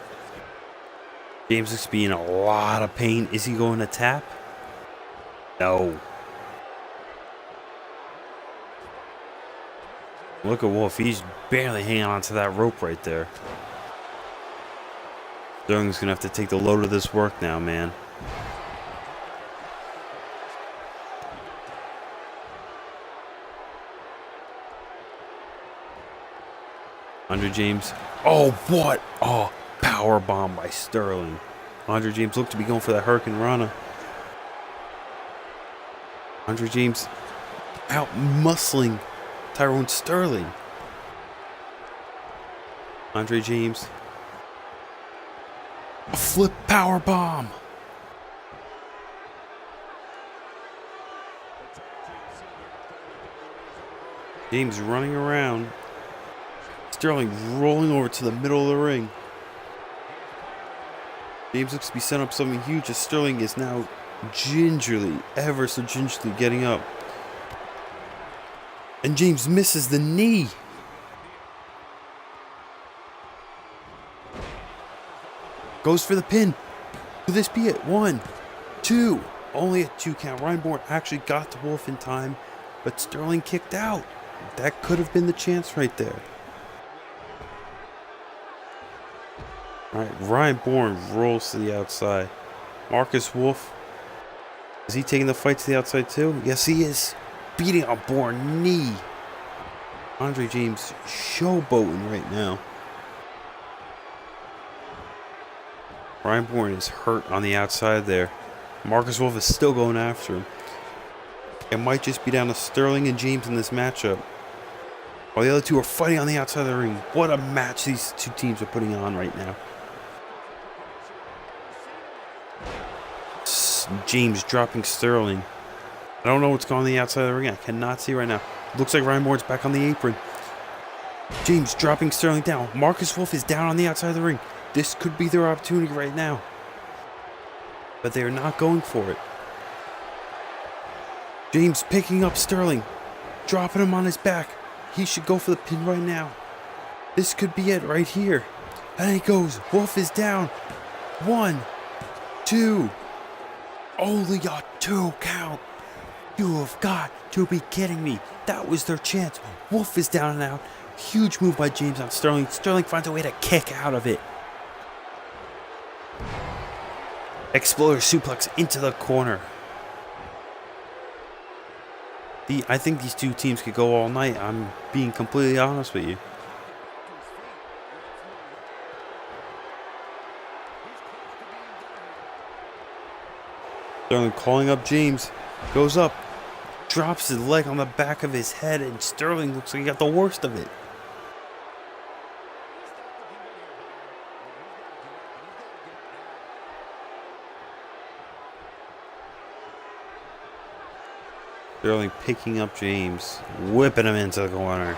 James looks to be in a lot of pain. Is he going to tap? No. Look at Wolf. He's barely hanging on to that rope right there. Sterling's going to have to take the load of this work now, man. Andre James. Oh, what? Oh, power bomb by Sterling. Andre James looked to be going for that Hurricane Rana. Andre James out muscling Tyrone Sterling. Andre James. A flip power bomb. James running around. Sterling rolling over to the middle of the ring. James looks to be setting up something huge as Sterling is now gingerly, ever so gingerly getting up. And James misses the knee. Goes for the pin. Could this be it? 1, 2. Only a 2 count. Ryan Bourne actually got to Wolf in time, but Sterling kicked out. That could have been the chance right there. Alright, Ryan Bourne rolls to the outside. Marcus Wolf. Is he taking the fight to the outside too? Yes, he is. Beating on Bourne knee. Andre James showboating right now. Ryan Bourne is hurt on the outside there. Marcus Wolf is still going after him. It might just be down to Sterling and James in this matchup. While the other two are fighting on the outside of the ring. What a match these two teams are putting on right now. James dropping Sterling. I don't know what's going on the outside of the ring. I cannot see right now. Looks like Ryan Bourne's back on the apron. James dropping Sterling down. Marcus Wolf is down on the outside of the ring. This could be their opportunity right now. But they are not going for it. James picking up Sterling. Dropping him on his back. He should go for the pin right now. This could be it right here. And he goes. Wolf is down. 1, 2. Only a 2 count. You have got to be kidding me. That was their chance. Wolf is down and out. Huge move by James on Sterling. Sterling finds a way to kick out of it. Exploder suplex into the corner. I think these two teams could go all night. I'm being completely honest with you. Sterling calling up James. Goes up. Drops his leg on the back of his head, and Sterling looks like he got the worst of it. Sterling picking up James, whipping him into the corner.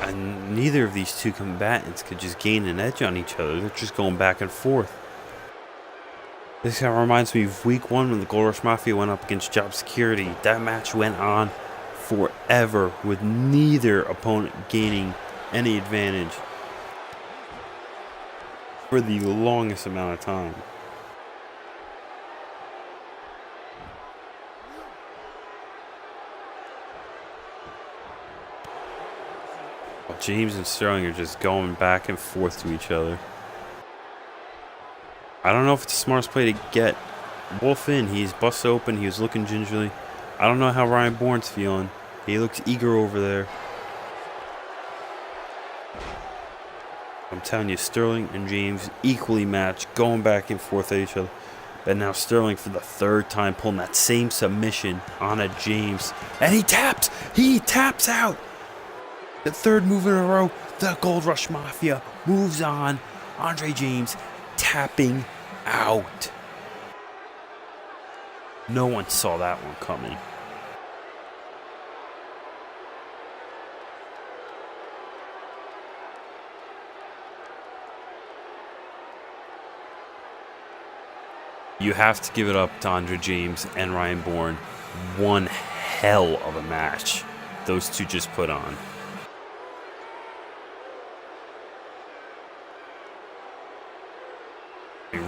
And neither of these two combatants could just gain an edge on each other. They're just going back and forth. This kind of reminds me of week 1 when the Gold Rush Mafia went up against Job Security. That match went on forever with neither opponent gaining any advantage for the longest amount of time. While James and Sterling are just going back and forth to each other. I don't know if it's the smartest play to get Wolf in. He's busted open. He was looking gingerly. I don't know how Ryan Bourne's feeling. He looks eager over there. I'm telling you, Sterling and James equally matched, going back and forth at each other. And now Sterling for the 3rd time pulling that same submission on a James. And he taps! He taps out! The 3rd move in a row. The Gold Rush Mafia moves on. Andre James tapping out. No one saw that one coming. You have to give it up to Andre James and Ryan Bourne. One hell of a match those two just put on.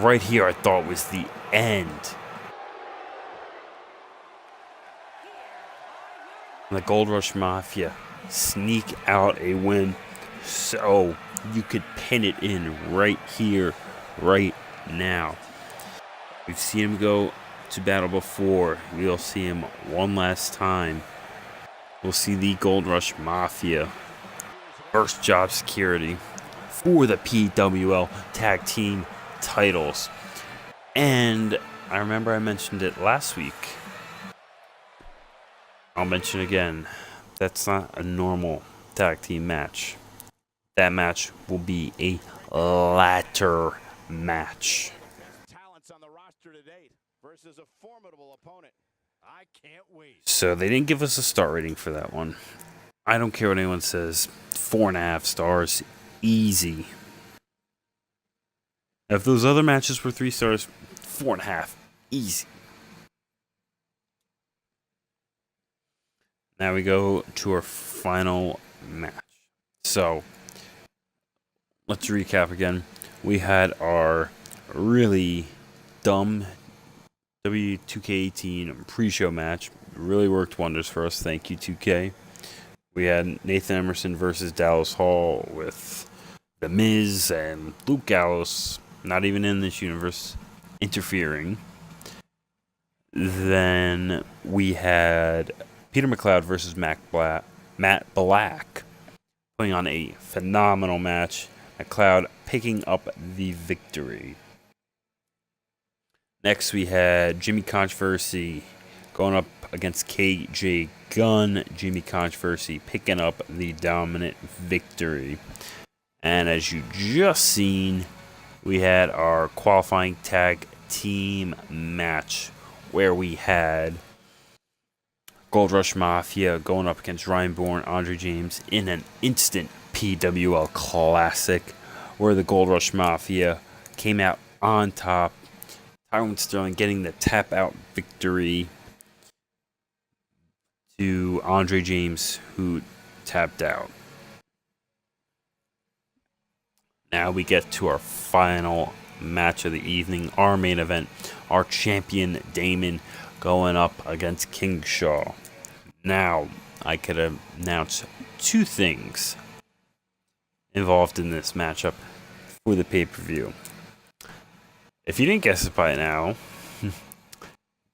Right here, I thought was the end. And the Gold Rush Mafia sneak out a win so you could pin it in right here, right now. We've seen him go to battle before. We'll see him one last time. We'll see the Gold Rush Mafia versus Job Security for the PWL Tag Team titles. And I remember I mentioned it last week. I'll mention again. That's not a normal tag team match. That match will be a ladder match. Talents on the roster to date versus a formidable opponent. I can't wait. So they didn't give us a star rating for that one. I don't care what anyone says. 4.5 stars. Easy. If those other matches were 3 stars, 4.5. Easy. Now we go to our final match. So, let's recap again. We had our really dumb WWE 2k18 pre-show match. Really worked wonders for us. Thank you, 2K. We had Nathan Emerson versus Dallas Hall with The Miz and Luke Gallows, not even in this universe, interfering. Then we had Peter McLeod versus Matt Black, putting on a phenomenal match. McLeod picking up the victory. Next we had Jimmy Controversy going up against KJ Gunn. Jimmy Controversy picking up the dominant victory. And as you just seen, we had our qualifying tag team match where we had Gold Rush Mafia going up against Ryan Bourne, Andre James in an instant PWL classic where the Gold Rush Mafia came out on top. Tyrone Sterling getting the tap out victory to Andre James, who tapped out. Now we get to our final match of the evening, our main event, our champion Damon going up against King Shaw. Now, I could announce 2 things involved in this matchup for the pay-per-view. If you didn't guess it by now,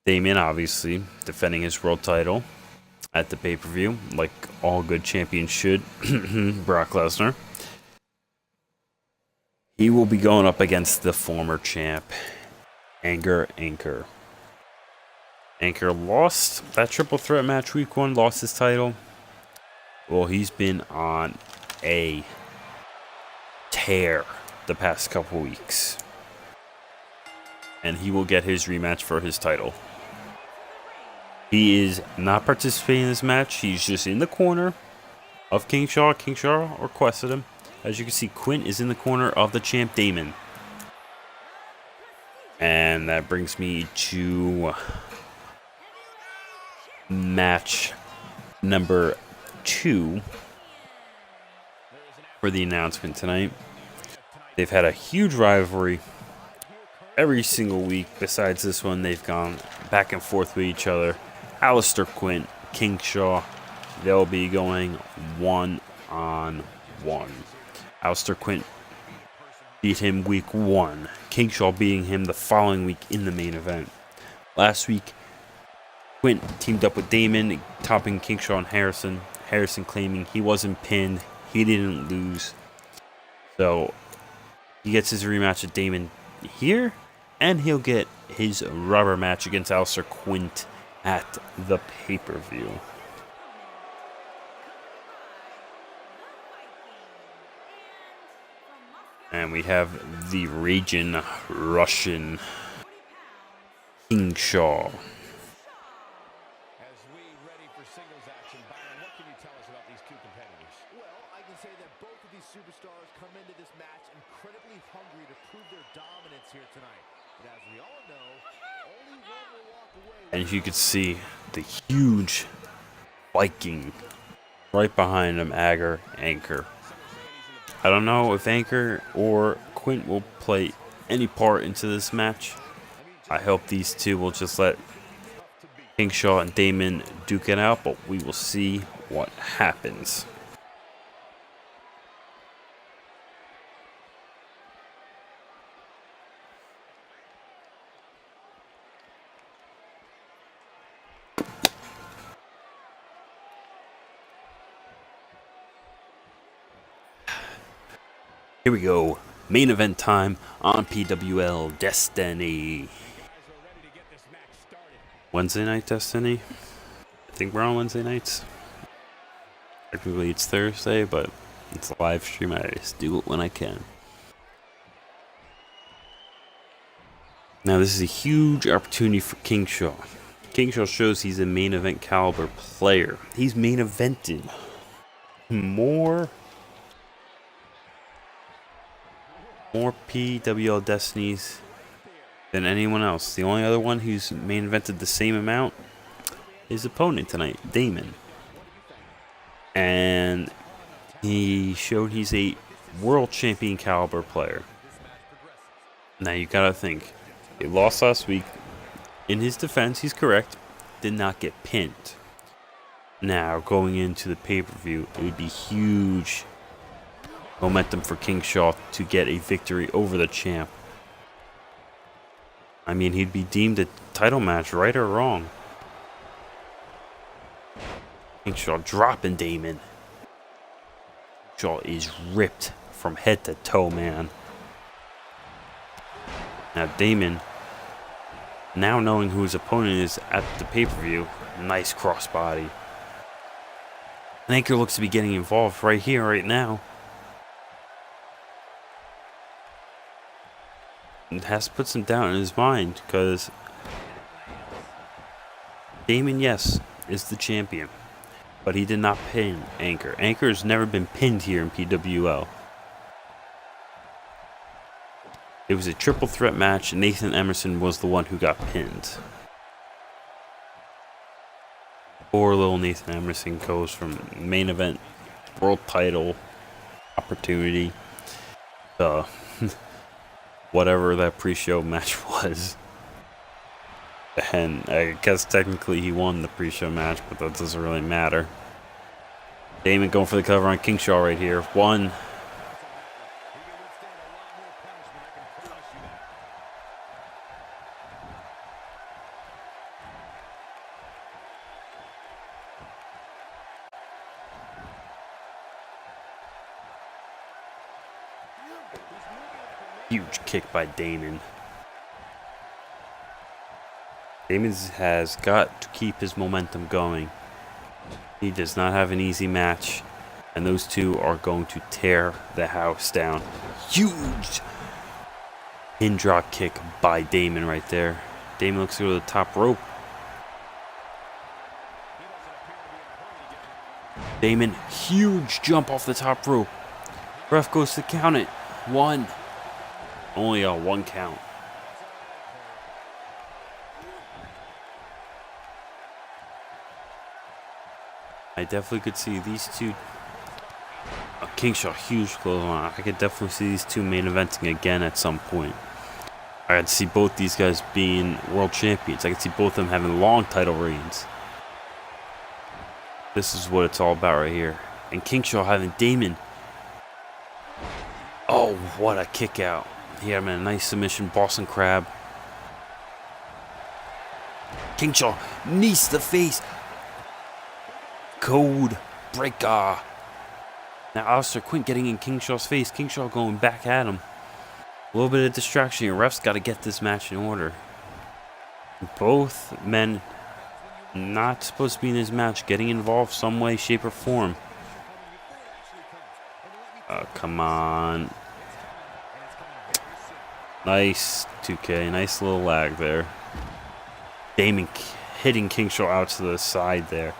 Damon obviously defending his world title at the pay-per-view, like all good champions should, Brock Lesnar. He will be going up against the former champ, Anchor. Anchor lost that triple threat match week 1, lost his title. Well, he's been on a tear the past couple weeks. And he will get his rematch for his title. He is not participating in this match. He's just in the corner of King Shaw. King Shaw requested him. As you can see, Quint is in the corner of the champ Damon. And that brings me to match number 2 for the announcement tonight. They've had a huge rivalry every single week. Besides this one, they've gone back and forth with each other. Alistair Quint, King Shaw, they'll be going 1-on-1. Alistair Quint beat him week 1. King Shaw beating him the following week in the main event. Last week, Quint teamed up with Damon, topping King Shaw and Harrison. Harrison claiming he wasn't pinned, he didn't lose. So he gets his rematch with Damon here, and he'll get his rubber match against Alistair Quint at the pay-per-view. And we have the Raging Russian King Shaw. As we ready for singles action, Byron, what can you tell us about these two competitors? Well, I can say that both of these superstars come into this match incredibly hungry to prove their dominance here tonight. But as we all know, only one will walk away. And you can see the huge Viking right behind him, Anchor. I don't know if Anchor or Quint will play any part into this match. I hope these two will just let King Shaw and Damon duke it out, but we will see what happens. Here we go. Main event time on PWL Destiny. Wednesday night Destiny? I think we're on Wednesday nights. Technically it's Thursday, but it's a live stream. I just do it when I can. Now this is a huge opportunity for King Shaw. King Shaw shows he's a main event caliber player. He's main evented more PWL Destinies than anyone else. The only other one who's main evented the same amount is his opponent tonight, Damon. And he showed he's a world champion caliber player. Now you gotta think, he lost last week. In his defense, he's correct, did not get pinned. Now going into the pay-per-view, it would be huge momentum for King Shaw to get a victory over the champ. I mean, he'd be deemed a title match, right or wrong. King Shaw dropping Damon. Shaw is ripped from head to toe, man. Now Damon, now knowing who his opponent is at the pay-per-view, nice crossbody. And Anchor looks to be getting involved right here, right now. It has to put some doubt in his mind, because Damon, yes, is the champion, but he did not pin Anchor. Anchor has never been pinned here in PWL. It was a triple threat match, and Nathan Emerson was the one who got pinned. Poor little Nathan Emerson goes from main event world title opportunity to whatever that pre-show match was. And I guess technically he won the pre-show match, but that doesn't really matter. Damon going for the cover on King Shaw right here. 1. Huge kick by Damon. Damon has got to keep his momentum going. He does not have an easy match, and those two are going to tear the house down. Huge pin drop kick by Damon right there. Damon looks to go to the top rope. Damon, huge jump off the top rope. Ref goes to count it. 1. Only a 1 count. I definitely could see these two. King Shaw, huge clothesline. I could definitely see these two main eventing again at some point. I could see both these guys being world champions. I could see both of them having long title reigns. This is what it's all about right here. And King Shaw having Damon. Oh, what a kick out. He had him in a nice submission, Boston Crab. King Shaw, knees to the face. Code breaker. Now Alistair Quint getting in King Shaw's face. King Shaw going back at him. A little bit of distraction here. Ref's got to get this match in order. Both men not supposed to be in this match, getting involved some way, shape, or form. Come on. Nice 2K. Nice little lag there. Damon hitting King Shaw out to the side there.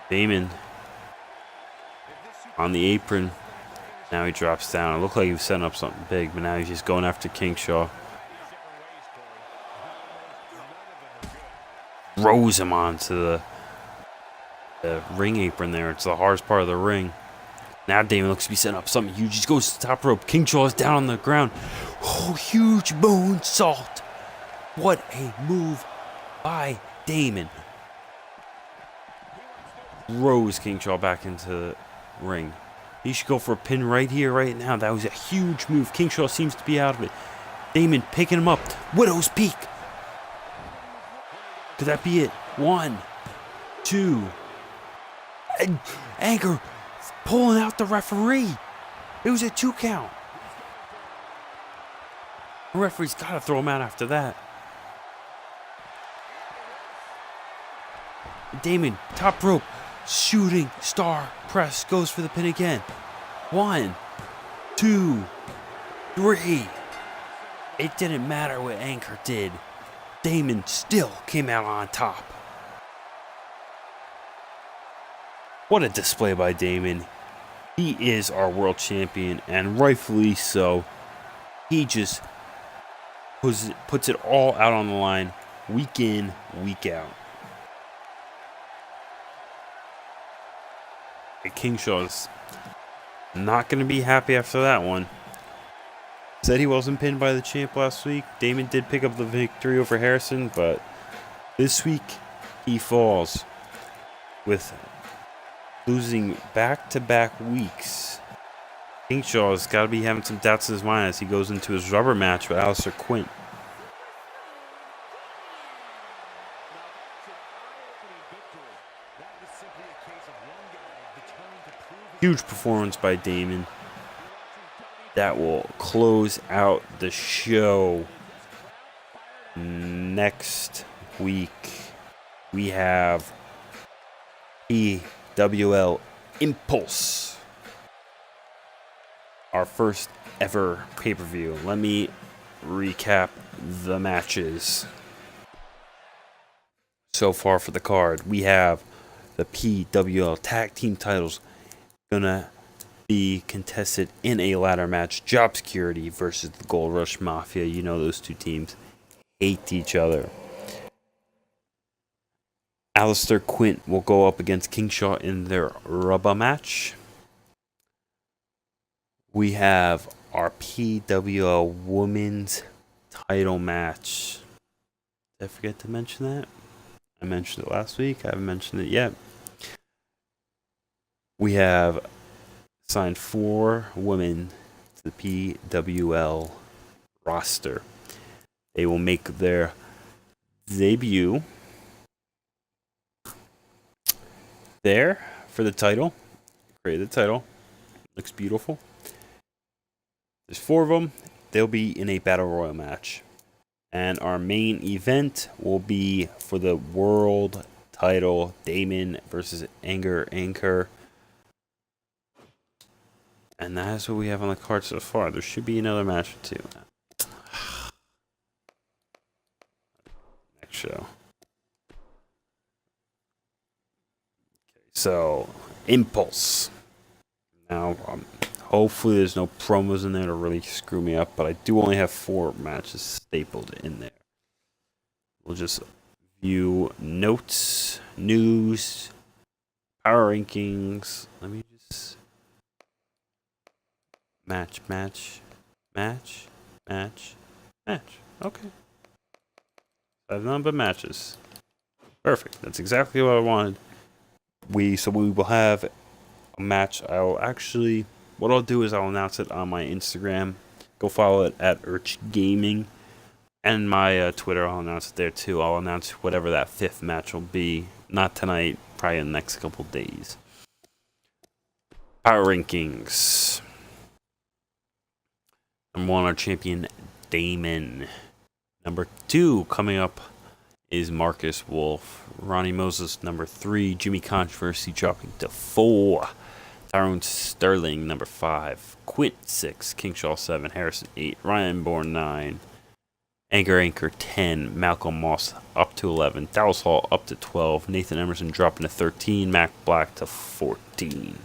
Damon on the apron. Now he drops down. It looked like he was setting up something big, but now he's just going after King Shaw. Throws him onto the ring apron there. It's the hardest part of the ring. Now Damon looks to be setting up something huge. He just goes to the top rope. King Shaw is down on the ground. Oh, huge moonsault. What a move by Damon. Throws King Shaw back into the ring. He should go for a pin right here, right now. That was a huge move. King Shaw seems to be out of it. Damon picking him up. Widow's Peak. Could that be it? 1, 2. And Anchor pulling out the referee. It was a 2 count. The referee's got to throw him out after that. Damon, top rope. Shooting star press, goes for the pin again. 1, 2, 3. It didn't matter what Anchor did. Damon still came out on top. What a display by Damon. He is our world champion, and rightfully so. He just puts it all out on the line, week in, week out. King Shaw's not going to be happy after that one. Said he wasn't pinned by the champ last week. Damon did pick up the victory over Harrison, but this week he falls with losing back-to-back weeks. King Shaw's got to be having some doubts in his mind as he goes into his rubber match with Alistair Quint. Huge performance by Damon. That will close out the show. Next week, we have PWL Impulse. Our first ever pay-per-view. Let me recap the matches. So far for the card, we have the PWL Tag Team titles gonna be contested in a ladder match. Job Security versus the Gold Rush Mafia. You know those two teams hate each other. Alistair Quint will go up against King Shaw in their rubber match. We have our PWL Women's title match. Did I forget to mention that? I mentioned it last week. I haven't mentioned it yet. We have signed 4 women to the PWL roster. They will make their debut there for the title. Create the title. Looks beautiful. There's 4 of them. They'll be in a Battle Royal match. And our main event will be for the world title. Damon versus Anchor. And that's what we have on the card so far. There should be another match or 2. Next show. Okay, so Impulse. Now, hopefully there's no promos in there to really screw me up, but I do only have 4 matches stapled in there. We'll just few notes, news, power rankings. Let me just match. Okay. I have none but matches. Perfect. That's exactly what I wanted. We will have a match. What I'll do is I'll announce it on my Instagram. Go follow it at Urch Gaming, and my Twitter. I'll announce it there too. I'll announce whatever that 5th match will be. Not tonight, probably in the next couple days. Power rankings. Number 1, our champion Damon. Number 2 coming up is Marcus Wolf. Ronnie Moses, number 3. Jimmy Controversy dropping to 4. Tyrone Sterling, number 5. Quint, 6. Kingshaw, 7. Harrison, 8. Ryan Bourne, 9. Anchor, 10. Malcolm Moss, up to 11. Dallas Hall, up to 12. Nathan Emerson, dropping to 13. Mac Black to 14.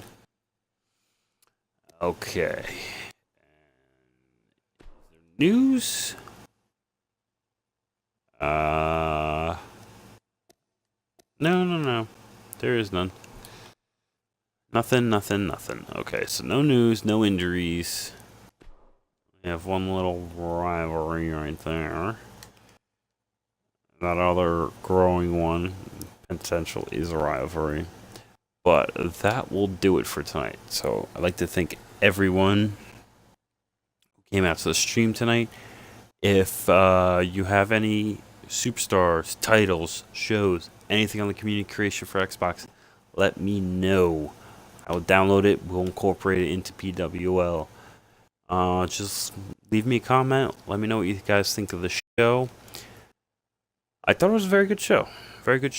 Okay. News? No. There is none. Nothing. Okay, so no news, no injuries. We have one little rivalry right there. That other growing one, potential is a rivalry. But that will do it for tonight. So I'd like to thank everyone who came out to the stream tonight. If you have any superstars, titles, shows, anything on the community creation for Xbox, let me know. I will download it. We'll incorporate it into PWL. Just leave me a comment. Let me know what you guys think of the show. I thought it was a very good show. Very good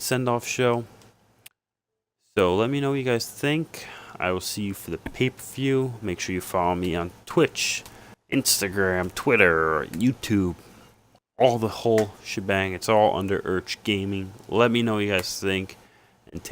send-off show. So let me know what you guys think. I will see you for the pay-per-view. Make sure you follow me on Twitch, Instagram, Twitter, YouTube. All the whole shebang. It's all under Urch Gaming. Let me know what you guys think. And take